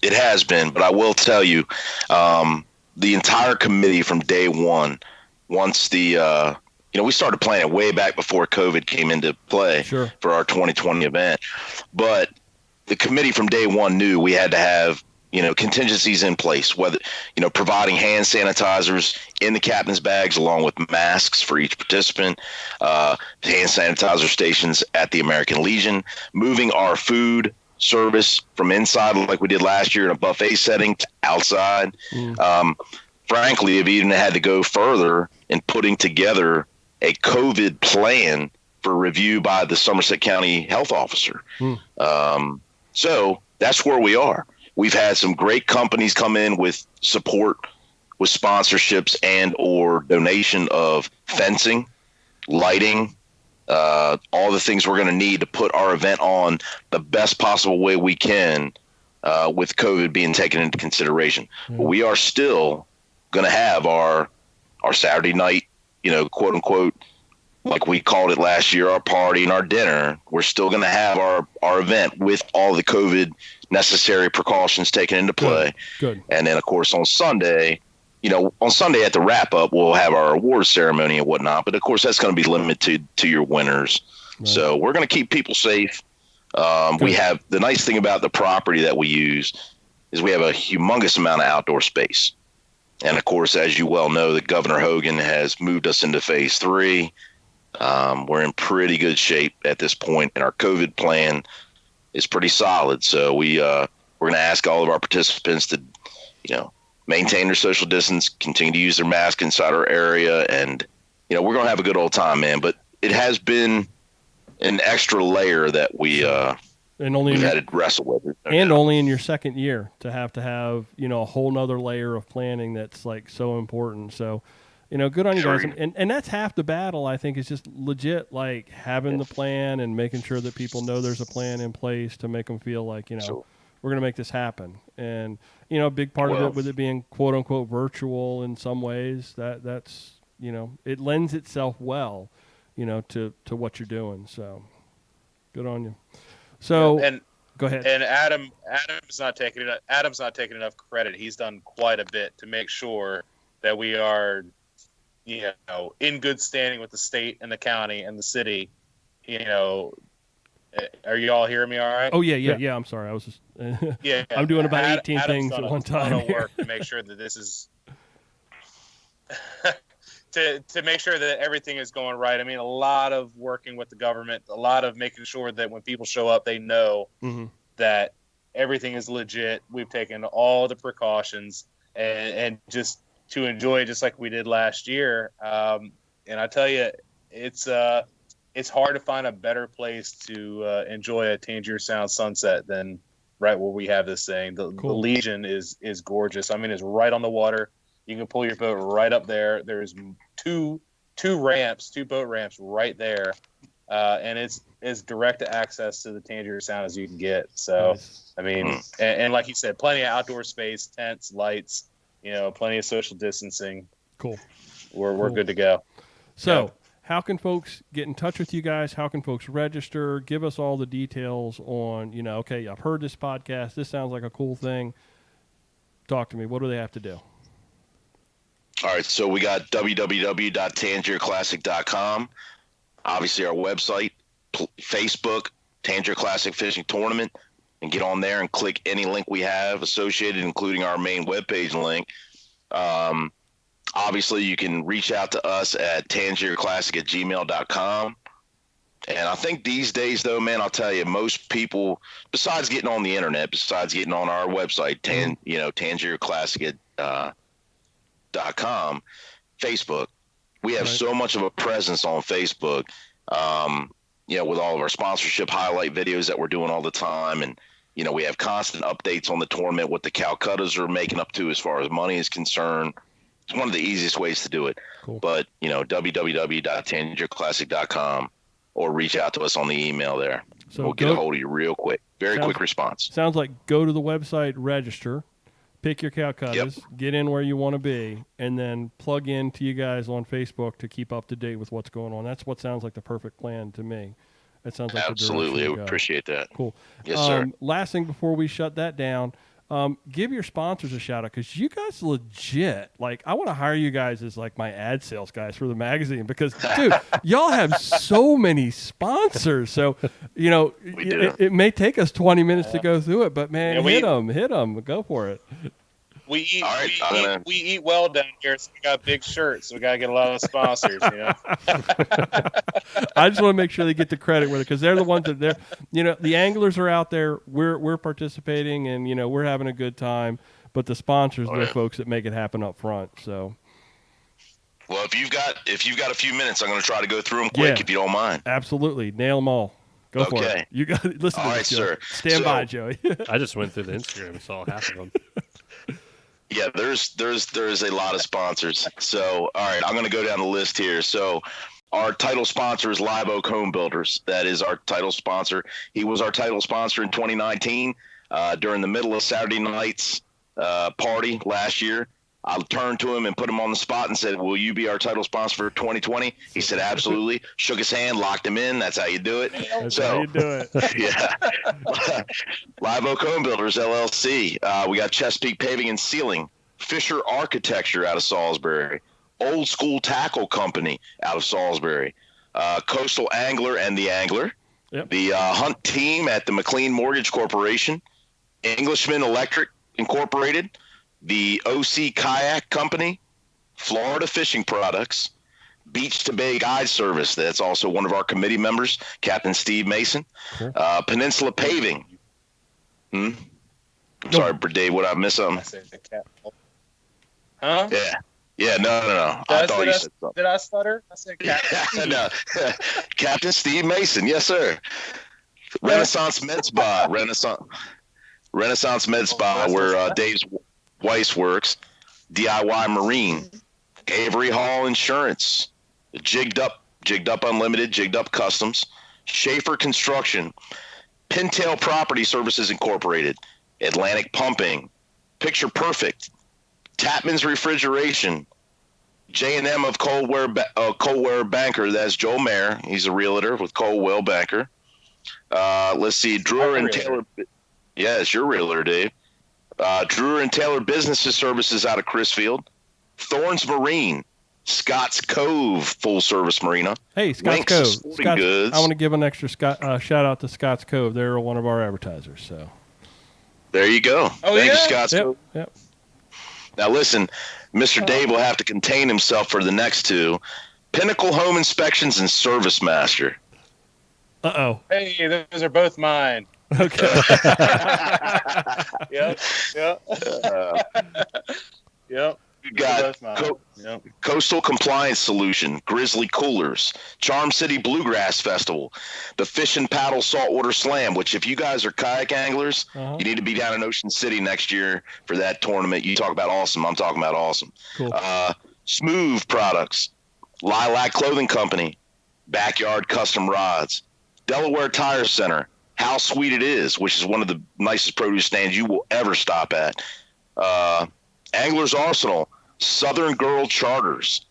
It has been, but I will tell you, the entire committee from day one, once the, we started planning way back before COVID came into play for our 2020 event. But the committee from day one knew we had to have, contingencies in place, whether, providing hand sanitizers in the captain's bags along with masks for each participant, hand sanitizer stations at the American Legion, moving our food service from inside like we did last year in a buffet setting to outside. Frankly, if even had to go further in putting together a COVID plan for review by the Somerset County health officer. So that's where we are. We've had some great companies come in with support, with sponsorships and or donation of fencing, lighting, all the things we're going to need to put our event on the best possible way we can, with COVID being taken into consideration. But we are still going to have our Saturday night, quote unquote, like we called it last year, our party and our dinner. We're still going to have our event with all the COVID necessary precautions taken into play. Good. And then, of course, on Sunday, on Sunday at the wrap up, we'll have our awards ceremony and whatnot. But of course, that's going to be limited to your winners. Right. So we're going to keep people safe. We have the nice thing about the property that we use is we have a humongous amount of outdoor space. And of course, as you well know, that Governor Hogan has moved us into phase 3. We're in pretty good shape at this point, and our COVID plan is pretty solid. So we're going to ask all of our participants to, maintain their social distance, continue to use their mask inside our area, and we're going to have a good old time, man. But it has been an extra layer that we've had to wrestle with. And only in your second year to have a whole nother layer of planning that's like so important. So, good on you guys. And that's half the battle, I think, is just legit like having the plan and making sure that people know there's a plan in place to make them feel like, we're going to make this happen. And, a big part of it with it being quote unquote virtual in some ways, that's, it lends itself well, to what you're doing. So good on you. So and go ahead. And Adam's not taking enough credit. He's done quite a bit to make sure that we are, in good standing with the state and the county and the city. Are you all hearing me all right? Oh yeah. I'm sorry. I was just I'm doing about 18 things at one time. Adam's done a ton of work to make sure that this is to make sure that everything is going right. I mean, a lot of working with the government, a lot of making sure that when people show up, they know that everything is legit. We've taken all the precautions and just to enjoy it just like we did last year. And I tell you, it's hard to find a better place to enjoy a Tangier Sound sunset than right where we have this thing. The Legion is gorgeous. I mean, it's right on the water. You can pull your boat right up there. There's two boat ramps right there, and it's as direct access to the Tangier Sound as you can get. So, nice. I mean, and like you said, plenty of outdoor space, tents, lights, plenty of social distancing. Cool. We're good to go. So, how can folks get in touch with you guys? How can folks register? Give us all the details on, okay, I've heard this podcast. This sounds like a cool thing. Talk to me. What do they have to do? All right, so we got www.tangierclassic.com. Obviously, our website, Facebook, Tangier Classic Fishing Tournament, and get on there and click any link we have associated, including our main webpage link. Obviously, you can reach out to us at tangierclassic@gmail.com. And I think these days, though, man, I'll tell you, most people, besides getting on the internet, besides getting on our website, tangierclassic.com, Facebook, we have so much of a presence on Facebook, with all of our sponsorship highlight videos that we're doing all the time. And, we have constant updates on the tournament, what the Calcuttas are making up to as far as money is concerned. It's one of the easiest ways to do it. Cool. But, www.tangierclassic.com or reach out to us on the email there. So we'll get a hold of you real quick. Very quick response. Sounds like go to the website, register, pick your Calcuttas, get in where you want to be, and then plug in to you guys on Facebook to keep up to date with what's going on. That's what sounds like the perfect plan to me. It sounds like absolutely. I would appreciate that. Cool. Yes, sir. Last thing before we shut that down, give your sponsors a shout out because you guys legit. Like, I want to hire you guys as like my ad sales guys for the magazine because, dude, y'all have so many sponsors. So, it may take us 20 minutes to go through it, but man, hit them, go for it. We eat well down here, so we got big shirts. So we got to get a lot of sponsors, I just want to make sure they get the credit with it because they're the ones that the anglers are out there. We're participating and, we're having a good time. But the sponsors are the folks that make it happen up front. So, well, if you've got a few minutes, I'm going to try to go through them quick if you don't mind. Absolutely. Nail them all. Go for it. You got it. Listen to this, sir. Stand by, Joey. I just went through the Instagram and saw half of them. Yeah, there's a lot of sponsors. So, all right, I'm going to go down the list here. So, our title sponsor is Live Oak Home Builders. That is our title sponsor. He was our title sponsor in 2019 during the middle of Saturday night's party last year. I turned to him and put him on the spot and said, "Will you be our title sponsor for 2020?" He said, "Absolutely." Shook his hand, locked him in. That's how you do it. That's how you do it. Yeah. Live Oak Home Builders, LLC. We got Chesapeake Paving and Sealing. Fisher Architecture out of Salisbury, Old School Tackle Company out of Salisbury, Coastal Angler and the Angler, the Hunt Team at the McLean Mortgage Corporation, Englishman Electric Incorporated, the OC Kayak Company, Florida Fishing Products, Beach to Bay Guide Service. That's also one of our committee members, Captain Steve Mason. Cool. Peninsula Paving. I'm sorry, Dave, would I miss something? Huh? Yeah, no. I thought you said something. Did I stutter? I said Captain. No. Captain Steve Mason, yes, sir. Renaissance Med Spa. Renaissance Med Spa, where Dave's Weiss works. DIY Marine. Avery Hall Insurance, Jigged Up Unlimited, Jigged Up Customs, Schaefer Construction, Pintail Property Services Incorporated, Atlantic Pumping, Picture Perfect, Tapman's Refrigeration, J&M of Coldwell Banker. That's Joel Mayer. He's a realtor with Coldwell Banker. Let's see, Drewer and Taylor. Yeah, it's your realtor, Dave. Drewer and Taylor Business Services out of Crisfield. Thorns Marine, Scott's Cove Full Service Marina. Hey, Scott's Cove. I want to give an extra shout out to Scott's Cove. They're one of our advertisers. So there you go. Thank you, Scott's Cove. Yep. Now listen, Mr. Dave will have to contain himself for the next two. Pinnacle Home Inspections and Service Master. Uh-oh. Hey, those are both mine. Okay. Yep. You got Coastal Compliance Solution, Grizzly Coolers, Charm City Bluegrass Festival, the Fish and Paddle Saltwater Slam, which if you guys are kayak anglers, you need to be down in Ocean City next year for that tournament. You talk about awesome. I'm talking about awesome. Cool. Smooth Products, Lilac Clothing Company, Backyard Custom Rods, Delaware Tire Center, How Sweet It Is, which is one of the nicest produce stands you will ever stop at. Anglers Arsenal, Southern Girl Charters,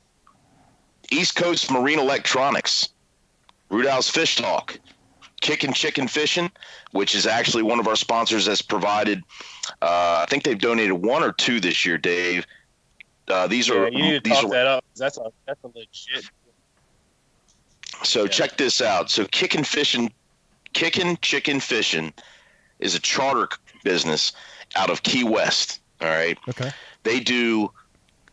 East Coast Marine Electronics, Rudolph's Fish Talk, Kickin' Chicken Fishing, which is actually one of our sponsors that's provided. I think they've donated one or two this year, Dave. These are you need to talk that up. That's a legit. So check this out. So Kickin' Chicken Fishing is a charter business out of Key West. All right. Okay. They do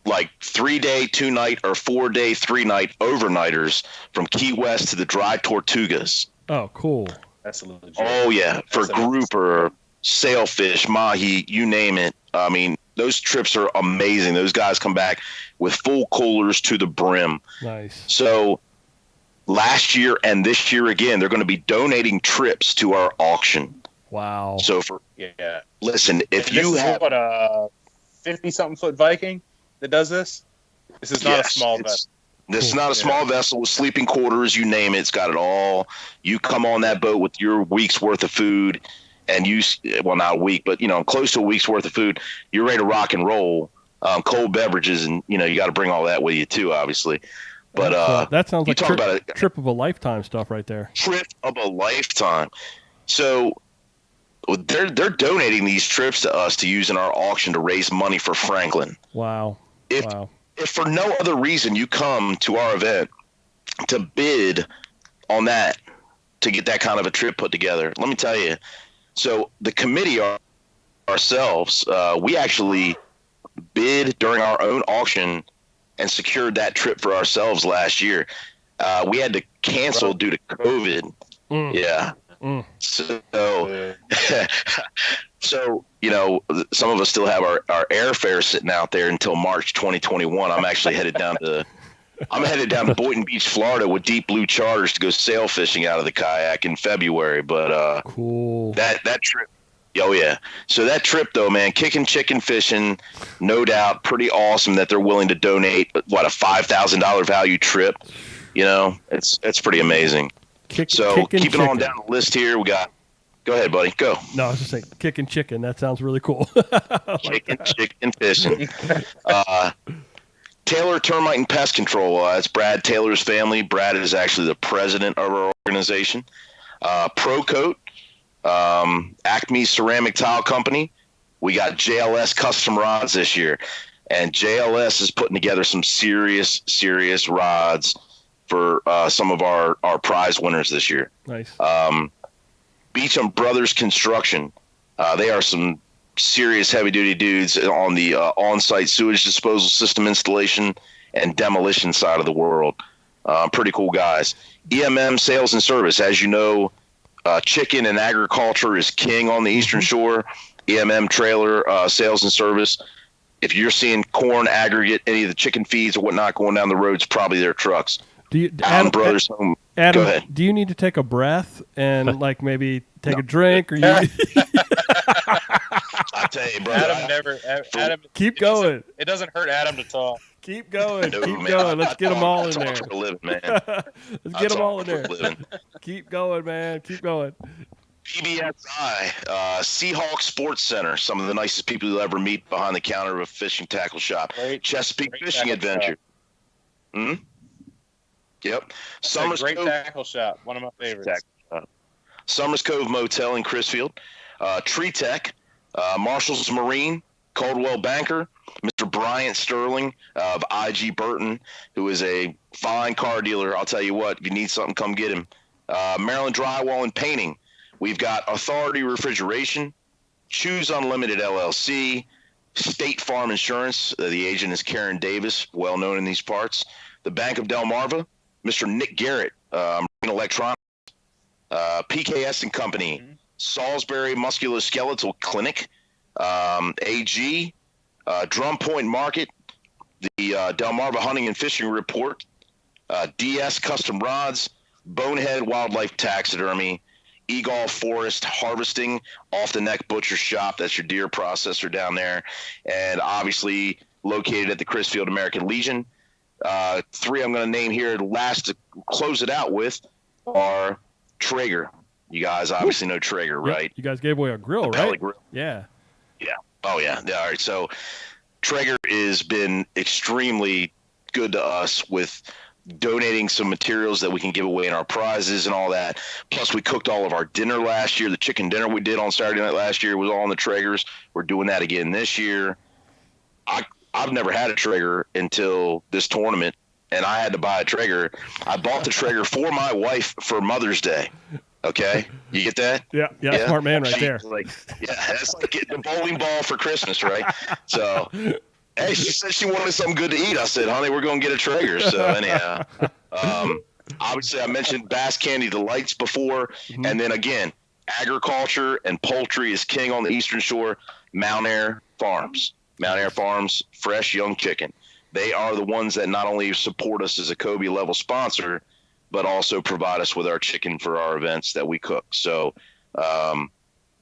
like 3-day, 2-night, or 4-day, 3-night overnighters from Key West to the Dry Tortugas. Oh, cool. That's a legit. Oh yeah, for grouper, sailfish, mahi, you name it. I mean, those trips are amazing. Those guys come back with full coolers to the brim. Nice. So last year and this year again, they're going to be donating trips to our auction. Wow. So listen, if you have what a 50-something foot Viking that does this. This is not a small vessel. This is not a small vessel with sleeping quarters. You name it, it's got it all. You come on that boat with your week's worth of food, and not a week, but close to a week's worth of food. You're ready to rock and roll. Cold beverages, and you got to bring all that with you too, obviously. But that sounds like a trip of a lifetime stuff right there. Trip of a lifetime. So they're donating these trips to us to use in our auction to raise money for Franklin. Wow. If for no other reason you come to our event to bid on that, to get that kind of a trip put together, let me tell you. So the committee ourselves, we actually bid during our own auction and secured that trip for ourselves last year. We had to cancel due to COVID. Yeah. So, some of us still have our airfare sitting out there until March 2021. I'm actually headed down to Boynton Beach, Florida, with Deep Blue Charters to go sail fishing out of the kayak in February. But cool. That trip. Oh yeah. So that trip though, man, Kickin' Chicken Fishing, no doubt, pretty awesome that they're willing to donate a $5,000 value trip. It's pretty amazing. Keeping on down the list here, we got. Go ahead, buddy. Go. No, I was just saying, Kickin' Chicken. That sounds really cool. Chicken Fishing. Taylor Termite and Pest Control. That's Brad Taylor's family. Brad is actually the president of our organization. Pro Coat, Acme Ceramic Tile Company, We got JLS custom rods this year, and JLS is putting together some serious rods for some of our prize winners this year. Nice. Beecham Brothers Construction. They are some serious heavy-duty dudes on the on-site sewage disposal system installation and demolition side of the world. Pretty cool guys. EMM Sales and Service. As you know, chicken and agriculture is king on the Eastern Shore. EMM Trailer Sales and Service. If you're seeing corn, aggregate, any of the chicken feeds or whatnot going down the roads, probably their trucks. Adam, Brothers Home. Adam, Go ahead. do you need to take a breath and like maybe take a drink, or you? I tell you, brother. Adam, Keep going. It doesn't hurt Adam to talk. Keep going. No, Keep man, going. Let's get them all in I there. talk for a living, man. Let's get them all in there. For a living. Keep going, man. Keep going. PBSI, Seahawk Sports Center, some of the nicest people you'll ever meet behind the counter of a fishing tackle shop. Chesapeake Fishing Adventure. Yep. Summers great Cove, tackle shop, one of my favorites. Summers Cove Motel in Crisfield. Tree Tech, Marshall's Marine, Caldwell Banker, Mr. Bryant Sterling of IG Burton, who is a fine car dealer. I'll tell you what, if you need something, come get him. Maryland Drywall and Painting. We've got Authority Refrigeration, Choose Unlimited LLC, State Farm Insurance. The agent is Karen Davis, well known in these parts. The Bank of Delmarva, Mr. Nick Garrett, Marine Electronics, PKS and Company, Salisbury Musculoskeletal Clinic, AG, Drum Point Market, the Delmarva Hunting and Fishing Report, DS Custom Rods, Bonehead Wildlife Taxidermy, Eagle Forest Harvesting, Off the Neck Butcher Shop. That's your deer processor down there. And obviously located at the Crisfield American Legion. Three I'm going to name here last to close it out with are Traeger. You guys obviously know Traeger, right? Yep. You guys gave away a grill, right? Grill. Yeah. Yeah. Oh, yeah. All right. So Traeger has been extremely good to us with donating some materials that we can give away in our prizes and all that. Plus, we cooked all of our dinner last year. The chicken dinner we did on Saturday night last year was all on the Traegers. We're doing that again this year. I've never had a Traeger until this tournament, and I had to buy a Traeger. I bought the Traeger for my wife for Mother's Day. Okay, you get that? Yeah, smart man right there. Like, yeah, that's like getting a bowling ball for Christmas, right? So, hey, she said she wanted something good to eat. I said, honey, we're going to get a Traeger. So anyhow, obviously I mentioned Bass Candy Delights before, and then again, agriculture and poultry is king on the Eastern Shore. Mount Air Farms, fresh young chicken. They are the ones that not only support us as a Kobe level sponsor, but also provide us with our chicken for our events that we cook. So,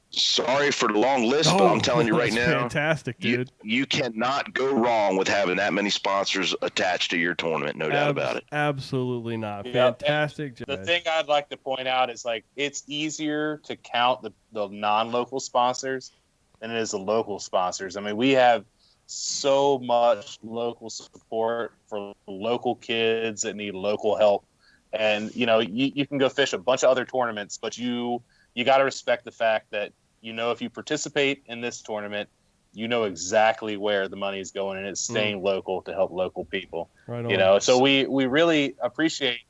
sorry for the long list, but I'm telling you right now, fantastic, dude. You cannot go wrong with having that many sponsors attached to your tournament. No doubt about it. Absolutely not. Yeah, fantastic. The thing I'd like to point out is like it's easier to count the non-local sponsors than it is the local sponsors. I mean, we have so much local support for local kids that need local help. And, you know, you can go fish a bunch of other tournaments, but you got to respect the fact that, you know, if you participate in this tournament, you know exactly where the money is going, and it's staying local to help local people. Right on. You know, so we really appreciate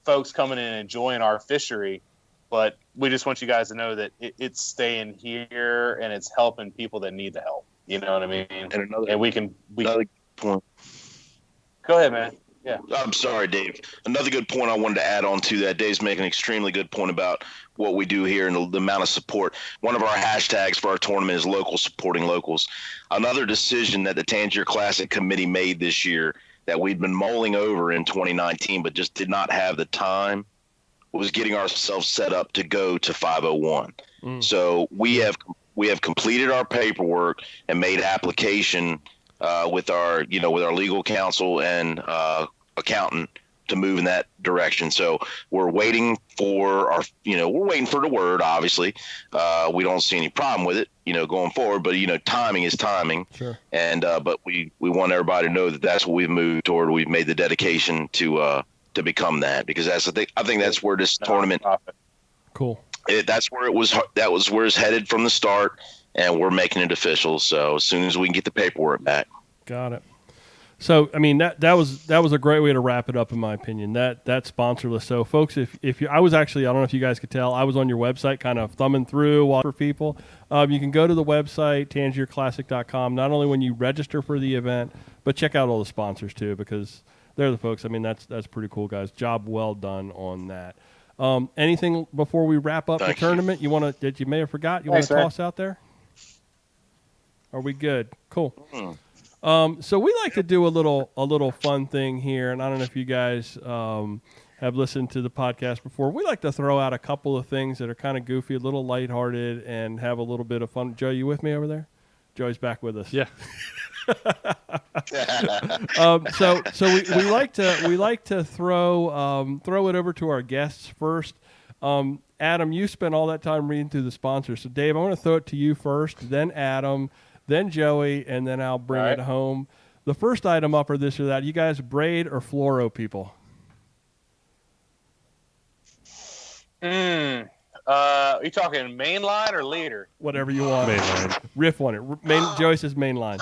folks coming in and enjoying our fishery, but we just want you guys to know that it's staying here and it's helping people that need the help. You know what I mean? And we can point. Go ahead, man. Yeah. I'm sorry, Dave. Another good point I wanted to add on to that. Dave's making an extremely good point about what we do here and the amount of support. One of our hashtags for our tournament is local supporting locals. Another decision that the Tangier Classic committee made this year that we'd been mulling over in 2019 but just did not have the time was getting ourselves set up to go to 501. So we have completed our paperwork and made application with our legal counsel and accountant to move in that direction. So we're waiting for the word. Obviously, we don't see any problem with it, going forward. But timing is timing. Sure. And but we want everybody to know that that's what we've moved toward. We've made the dedication to become that, because that's the thing. I think that's where this tournament. Cool. That was where it's headed from the start, and we're making it official. So as soon as we can get the paperwork back. Got it. So, I mean, that was a great way to wrap it up, in my opinion. That sponsor list. So, folks, if you, I was actually, I don't know if you guys could tell, I was on your website, kind of thumbing through for people. You can go to the website tangierclassic.com. Not only when you register for the event, but check out all the sponsors too, because they're the folks. I mean, that's pretty cool, guys. Job well done on that. Anything before we wrap up the tournament you want to that you may have forgot you want to toss out there? Are we good? Cool. So we like to do a little fun thing here, and I don't know if you guys have listened to the podcast before. We like to throw out a couple of things that are kind of goofy, a little lighthearted, and have a little bit of fun. Joe, you with me over there? Joey's back with us. Yeah. So we like to throw it over to our guests first. Adam, you spent all that time reading through the sponsors. So Dave, I want to throw it to you first, then Adam, then Joey, and then I'll bring it home. The first item up or this or that. You guys braid or fluoro people? Are you talking main line or leader? Whatever you want. Main line. Riff on it. Joey says main line.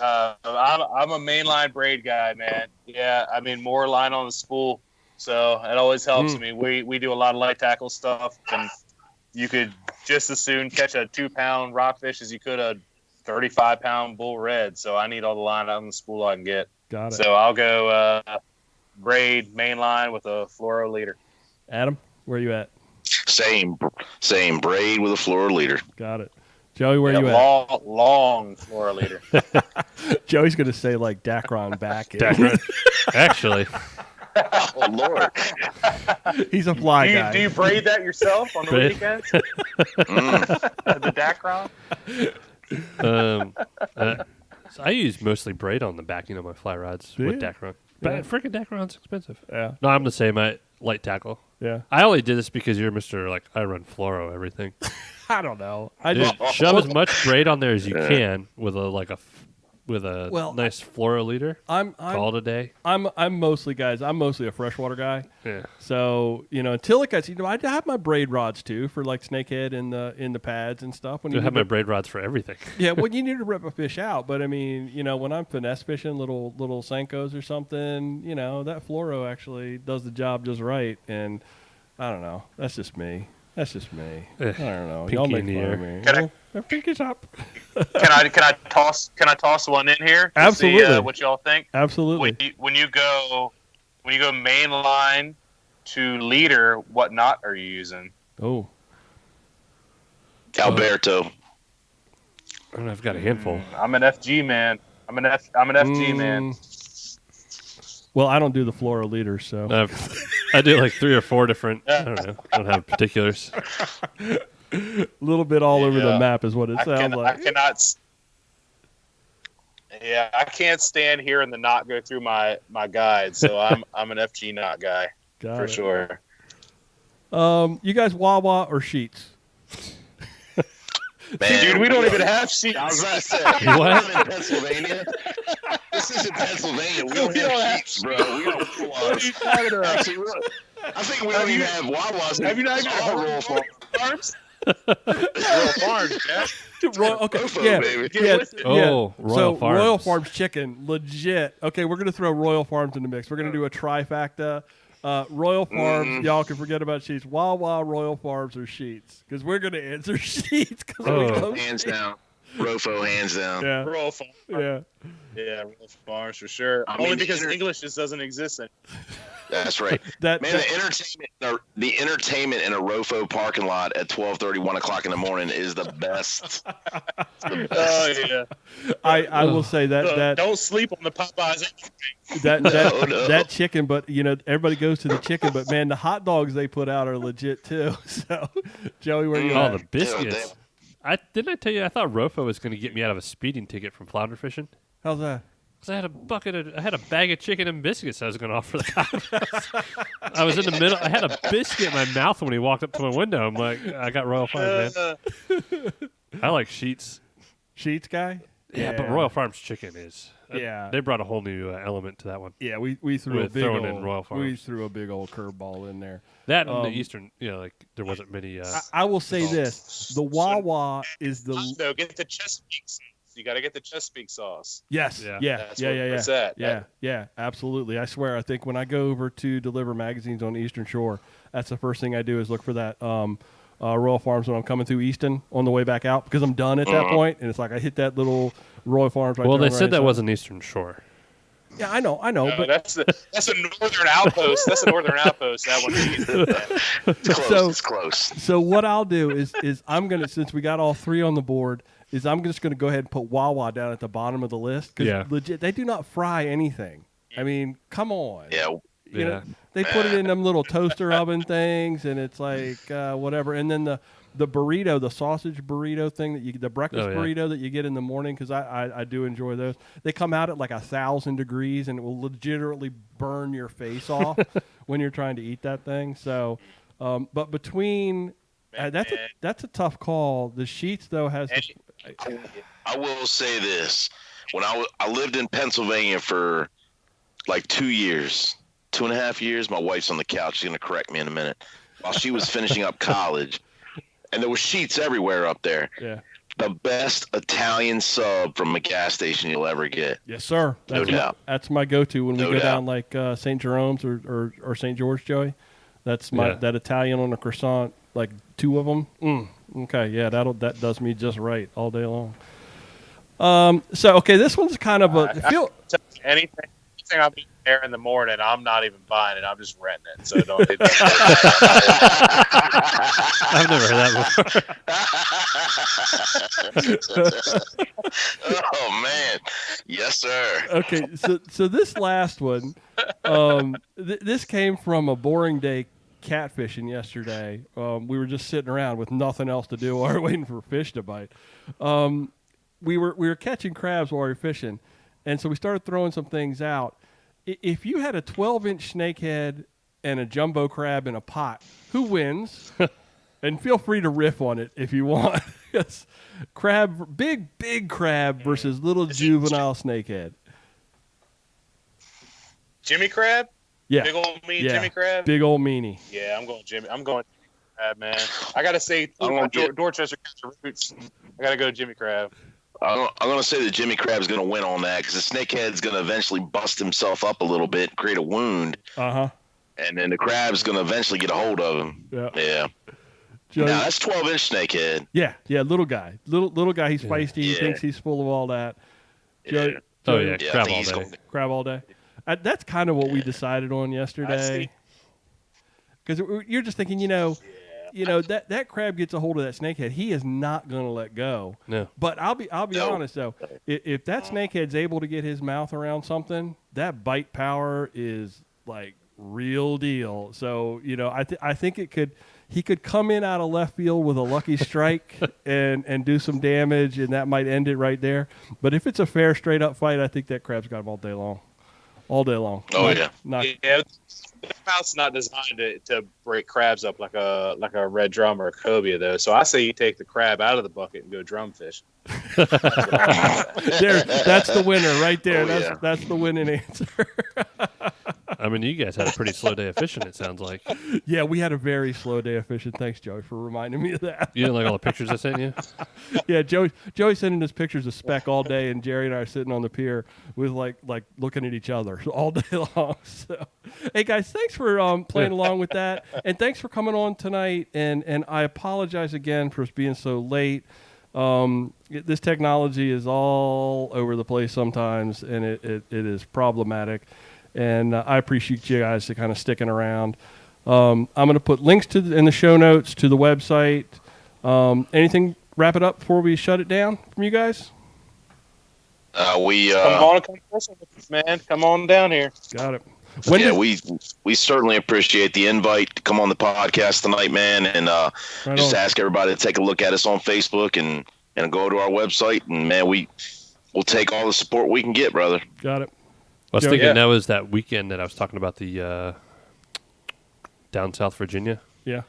I'm a mainline braid guy, man. Yeah, I mean more line on the spool, so it always helps me. We do a lot of light tackle stuff, and you could just as soon catch a 2-pound rockfish as you could a 35-pound bull red. So I need all the line on the spool I can get. Got it. So I'll go braid mainline with a fluoro leader. Adam, where are you at? Same braid with a fluoro leader. Got it. Joey, where you at? Long fluoro leader. Joey's going to say like Dacron back. Dacron. Actually. Oh, Lord. He's a fly guy. Do you braid that yourself on the weekends? The Dacron? So I use mostly braid on the backing of my fly rods with Dacron. But freaking Dacron's expensive. Yeah. No, I'm the same. I light tackle. Yeah. I only did this because you're Mr. Like, I run fluoro everything. I don't know. Dude, shove as much braid on there as you can with a nice fluoro leader. Call it a day. I'm mostly a freshwater guy. Yeah. So until it gets I have my braid rods too for like snakehead in the pads and stuff. I have my braid rods for everything. Yeah, well, you need to rip a fish out, but I mean, when I'm finesse fishing little Senkos or something, that fluoro actually does the job just right. And I don't know. That's just me. I don't know. Y'all make fun of me. Pinky's up. Can I toss one in here? To Absolutely. See, what y'all think? Absolutely. When you go main line to leader, what knot are you using? Oh. Alberto. I've got a handful. I'm an FG man. I'm an FG man. Well, I don't do the fluoro leaders, so I do like 3 or 4 different. I don't know. I don't have particulars. A little bit all over the map is what it sounds like. I can't stand hearing the knot go through my guide, so I'm an FG knot guy for sure. You guys Wawa or sheets? Man, dude, we don't even have sheets. I was about to say, what? in Pennsylvania. This isn't Pennsylvania. We don't have sheets, bro. We don't have What are you talking about? Actually, I think we don't even have Wawas. Have you not even heard Royal of Farms? Royal Farms, yeah. Royal Farms. Royal Farms chicken, legit. Okay, we're gonna throw Royal Farms in the mix. We're gonna do a trifecta. Royal Farms, y'all can forget about sheets. Wawa, Royal Farms, or sheets, because we're gonna answer sheets. Hands down. Rofo, hands down. Yeah. Royal Farms. Yeah. Yeah, Royal Farms for sure. Only because English just doesn't exist anymore. That's right. The entertainment in a Rofo parking lot at 12:30, 1 o'clock in the morning is the best. Oh yeah. I will say that don't sleep on the Popeyes. That chicken, but everybody goes to the chicken, but man, the hot dogs they put out are legit too. So, Joey, where you at? The biscuits. Didn't I tell you I thought Rofo was going to get me out of a speeding ticket from flounder fishing? How's that? Because I had a bag of chicken and biscuits I was going to offer the guy. I was in the middle. I had a biscuit in my mouth when he walked up to my window. I'm like, I got Royal Farms, man. I like sheets. Sheets guy? Yeah, but Royal Farms chicken is Yeah. They brought a whole new element to that one. Yeah, we threw a With big throwing old, in Royal Farms. we threw a big old curveball in there. That and the Eastern, like there wasn't many. I will say this: the Wawa is the No, get the Chesapeake sauce. You got to get the Chesapeake sauce. yes, Yeah. yeah, That's yeah, where yeah, it's yeah, at. yeah, yeah, absolutely. I swear, I think when I go over to deliver magazines on the Eastern Shore, that's the first thing I do is look for that Royal Farms when I'm coming through Easton on the way back out because I'm done at that point, and it's like I hit that little Royal Farms. Right well, there they on said the that right wasn't Eastern Shore. Yeah, I know, No, but that's a northern outpost. That's a northern outpost. That one. It's close. So- it's close. So what I'll do is I'm gonna, since we got all three on the board, is I'm just gonna go ahead and put Wawa down at the bottom of the list because Yeah. legit they do not fry anything. I mean, come on. Yeah. You know, they put it in them little toaster oven things, and it's like whatever. And then the burrito, the sausage burrito thing the breakfast burrito that you get in the morning, because I do enjoy those. They come out at like 1,000 degrees, and it will legitimately burn your face off when you're trying to eat that thing. So, but between that's a tough call. The Sheets though has. I will say this: when I lived in Pennsylvania for like 2 years, 2.5 years. My wife's on the couch. She's gonna correct me in a minute. While she was finishing up college, and there were Sheets everywhere up there. Yeah. The best Italian sub from a gas station you'll ever get. Yes, sir. No doubt. That's my go-to when we No go doubt. down like St. Jerome's or St. George, Joey. That's my that Italian on a croissant, like 2 of them. Okay, yeah, that does me just right all day long. So okay, this one's kind of Anything I'll be there in the morning, I'm not even buying it. I'm just renting it. So don't. I've never heard that before. Oh man, yes sir. Okay, so this last one, this came from a boring day catfishing yesterday. We were just sitting around with nothing else to do while we were waiting for fish to bite. We were catching crabs while we were fishing, and so we started throwing some things out. If you had a 12-inch snakehead and a jumbo crab in a pot, who wins? And feel free to riff on it if you want. Yes. Big crab versus little juvenile snakehead. Jimmy Crab? Yeah. Big old mean Yeah. Jimmy Crab? Big old meanie. Yeah, I'm going Jimmy Crab, man. I got to say, I'm gonna get- Dorchester roots. I got to go Jimmy Crab. I'm going to say that Jimmy Crab's going to win on that because the snakehead's going to eventually bust himself up a little bit, create a wound, Uh-huh. and then the crab's going to eventually get a hold of him. Yeah. Yeah. Joe- Now that's 12-inch snakehead. yeah, little guy. Little guy, he's feisty. He Yeah. thinks he's full of all that. Joe- Yeah. Oh yeah, Yeah, I crab think all he's day. gonna- Crab all day. That's kind of what we decided on yesterday. Because you're just thinking, that crab gets a hold of that snakehead, he is not going to let go. No. But I'll be No. honest though, if that snakehead's able to get his mouth around something, that bite power is like real deal. So I think he could come in out of left field with a lucky strike and do some damage, and that might end it right there. But if it's a fair straight up fight, I think that crab's got him all day long. Oh, yeah. Yeah, the mouth's not designed to break crabs up like a red drum or a cobia, though. So I say you take the crab out of the bucket and go drum fish. That's the winner right there. Oh, That's the winning answer. I mean, you guys had a pretty slow day of fishing. It sounds like Yeah, we had a very slow day of fishing. Thanks, Joey, for reminding me of that. you didn't like all the pictures I sent you. Yeah, Joey sending us pictures of speck all day, and Jerry and I are sitting on the pier with like looking at each other all day long. So, hey guys, thanks for playing along with that, and thanks for coming on tonight. And I apologize again for us being so late. This technology is all over the place sometimes, and it is problematic. And I appreciate you guys to kind of sticking around. I'm going to put links in the show notes to the website. Anything wrap it up before we shut it down from you guys? Come on, come fishing with us, man. Come on down here. Got it. We certainly appreciate the invite to come on the podcast tonight, man, and just ask everybody to take a look at us on Facebook and go to our website, and man, we'll take all the support we can get, brother. Got it. I was thinking that was that weekend that I was talking about the down South Virginia. Yeah.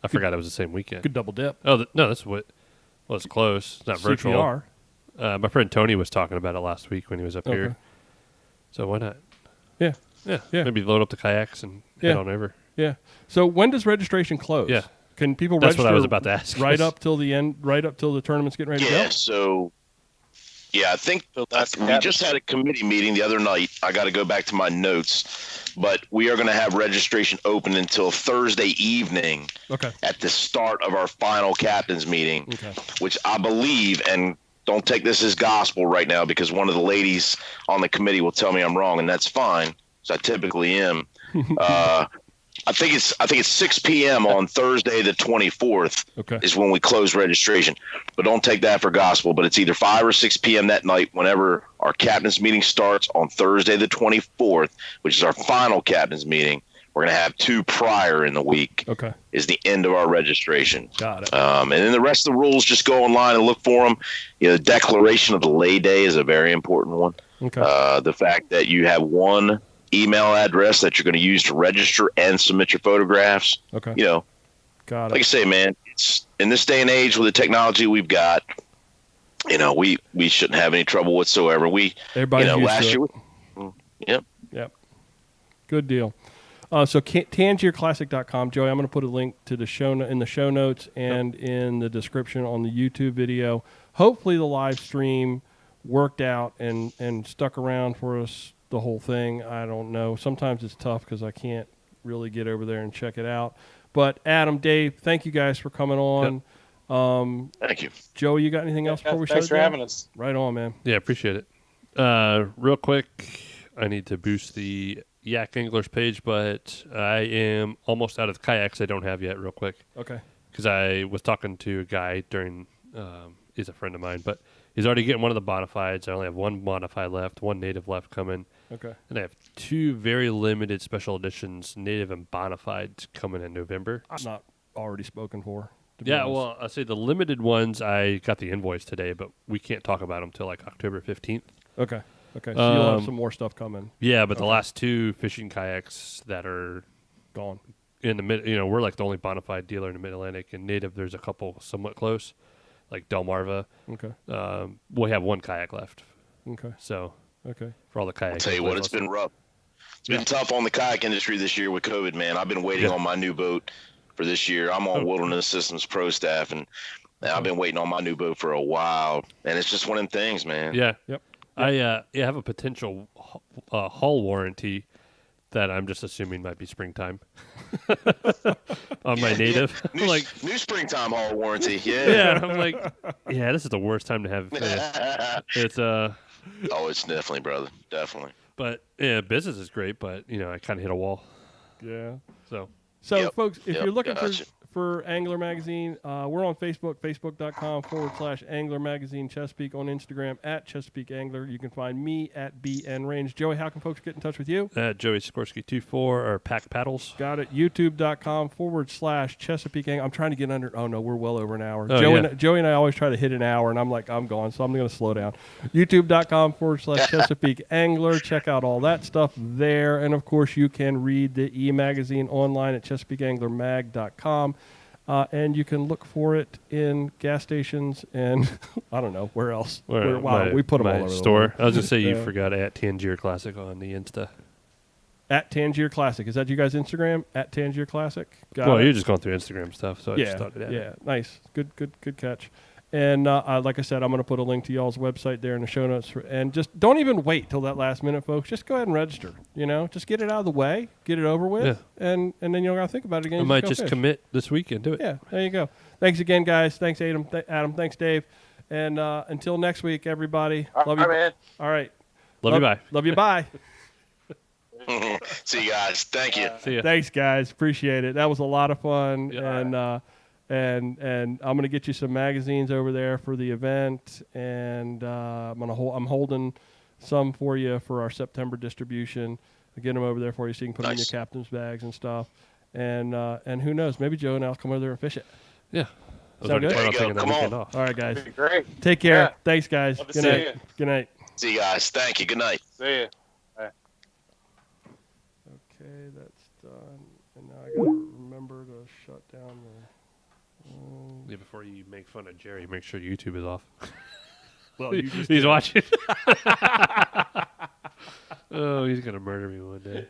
I forgot it was the same weekend. Good double dip. Oh, no, that's what. Well, it's close. It's not virtual. CPR. My friend Tony was talking about it last week when he was up here. So why not? Yeah. Yeah. Yeah. Maybe load up the kayaks and head on over. Yeah. So when does registration close? Yeah. Can people That's register what I was about to ask. right up till the end, right up till the tournament's getting ready to go? Yeah, so I think that's we just had a committee meeting the other night. I got to go back to my notes, but we are going to have registration open until Thursday evening at the start of our final captain's meeting, which I believe, and don't take this as gospel right now because one of the ladies on the committee will tell me I'm wrong, and that's fine, so I typically am. I think it's 6 p.m. on Thursday the 24th is when we close registration. But don't take that for gospel. But it's either 5 or 6 p.m. that night whenever our captain's meeting starts on Thursday the 24th, which is our final captain's meeting. We're going to have 2 prior in the week. Is the end of our registration. Got it. And then the rest of the rules, just go online and look for them. You know, the declaration of the lay day is a very important one. The fact that you have one email address that you're going to use to register and submit your photographs. You know, got it. Like I say, man, it's in this day and age with the technology we've got, you know, we shouldn't have any trouble whatsoever. Everybody's used last to year. Yep. Good deal. So TangierClassic.com, Joey, I'm going to put a link to the in the show notes and in the description on the YouTube video. Hopefully the live stream worked out and stuck around for us the whole thing. I don't know. Sometimes it's tough because I can't really get over there and check it out. But Adam, Dave, thank you guys for coming on. Thank you. Joey, you got anything else before we shut it down? Thanks for having us. Right on, man. Yeah, appreciate it. Real quick, I need to boost the Yak Anglers page, but I am almost out of the kayaks I don't have yet, real quick. Because I was talking to a guy during, he's a friend of mine, but he's already getting one of the Bonafides. I only have one Bonafide left, one native left coming. And I have 2 very limited special editions, native and Bonafides, coming in November. I'm not already spoken for. Yeah, well, I say the limited ones, I got the invoice today, but we can't talk about them till like October 15th. So you'll have some more stuff coming. Yeah, but the last 2 fishing kayaks that are gone in the mid, you know, we're like the only Bonafide dealer in the Mid-Atlantic, and native, there's a couple somewhat close, like Delmarva. We have 1 kayak left. So, for all the kayaks. I'll tell you what, it's been rough. It's been tough on the kayak industry this year with COVID, man. I've been waiting on my new boat for this year. I'm on Wilderness Systems Pro staff, and I've been waiting on my new boat for a while. And it's just one of them things, man. I have a potential hull warranty that I'm just assuming might be springtime on my native. New springtime hull warranty. I'm like, this is the worst time to have. It's Oh, it's definitely, brother, definitely. But yeah, business is great, but you know, I kind of hit a wall. So folks, if you're looking for Angler Magazine, we're on Facebook, facebook.com/Angler Magazine Chesapeake, on Instagram @Chesapeake Angler. You can find me at BN Range. Joey, how can folks get in touch with you? Joey Sikorsky 24 or Pack Paddles. Got it. YouTube.com/Chesapeake Angler. I'm trying to get under. Oh no, we're well over an hour. Oh, Joey and I always try to hit an hour, and I'm like, I'm gone, so I'm going to slow down. YouTube.com/Chesapeake Angler. Check out all that stuff there, and of course, you can read the e-magazine online at ChesapeakeAnglerMag.com. And you can look for it in gas stations and I don't know where else. We put them all over store. the I was gonna say you forgot at Tangier Classic on the Insta. At Tangier Classic, is that you guys' Instagram? At Tangier Classic. You're just going through Instagram stuff, so I just thought it. Yeah, nice, good catch. And like I said, I'm going to put a link to y'all's website there in the show notes. And just don't even wait till that last minute, folks. Just go ahead and register. You know, just get it out of the way, get it over with, and then you don't got to think about it again. I might just commit this week and do it. Yeah, there you go. Thanks again, guys. Thanks, Adam. Thanks, Dave. And until next week, everybody. Love you, man. All right. Love you. Bye. Love you. Bye. See you guys. Thank you. See ya. Thanks, guys. Appreciate it. That was a lot of fun. Yeah. And I'm gonna get you some magazines over there for the event, and I'm holding some for you for our September distribution. I'll get them over there for you so you can put them in your captain's bags and stuff. And who knows, maybe Joe and I'll come over there and fish it. Yeah. Sound good? There you go. Come on. All right, guys. Great. Take care. Yeah. Thanks, guys. Love to Good see night. you. Good night. See you guys. Thank you. Good night. See you. Okay, that's done. And now I gotta remember to shut down the. Before you make fun of Jerry, make sure YouTube is off. Well, you just He's did. watching. Oh, he's gonna murder me one day.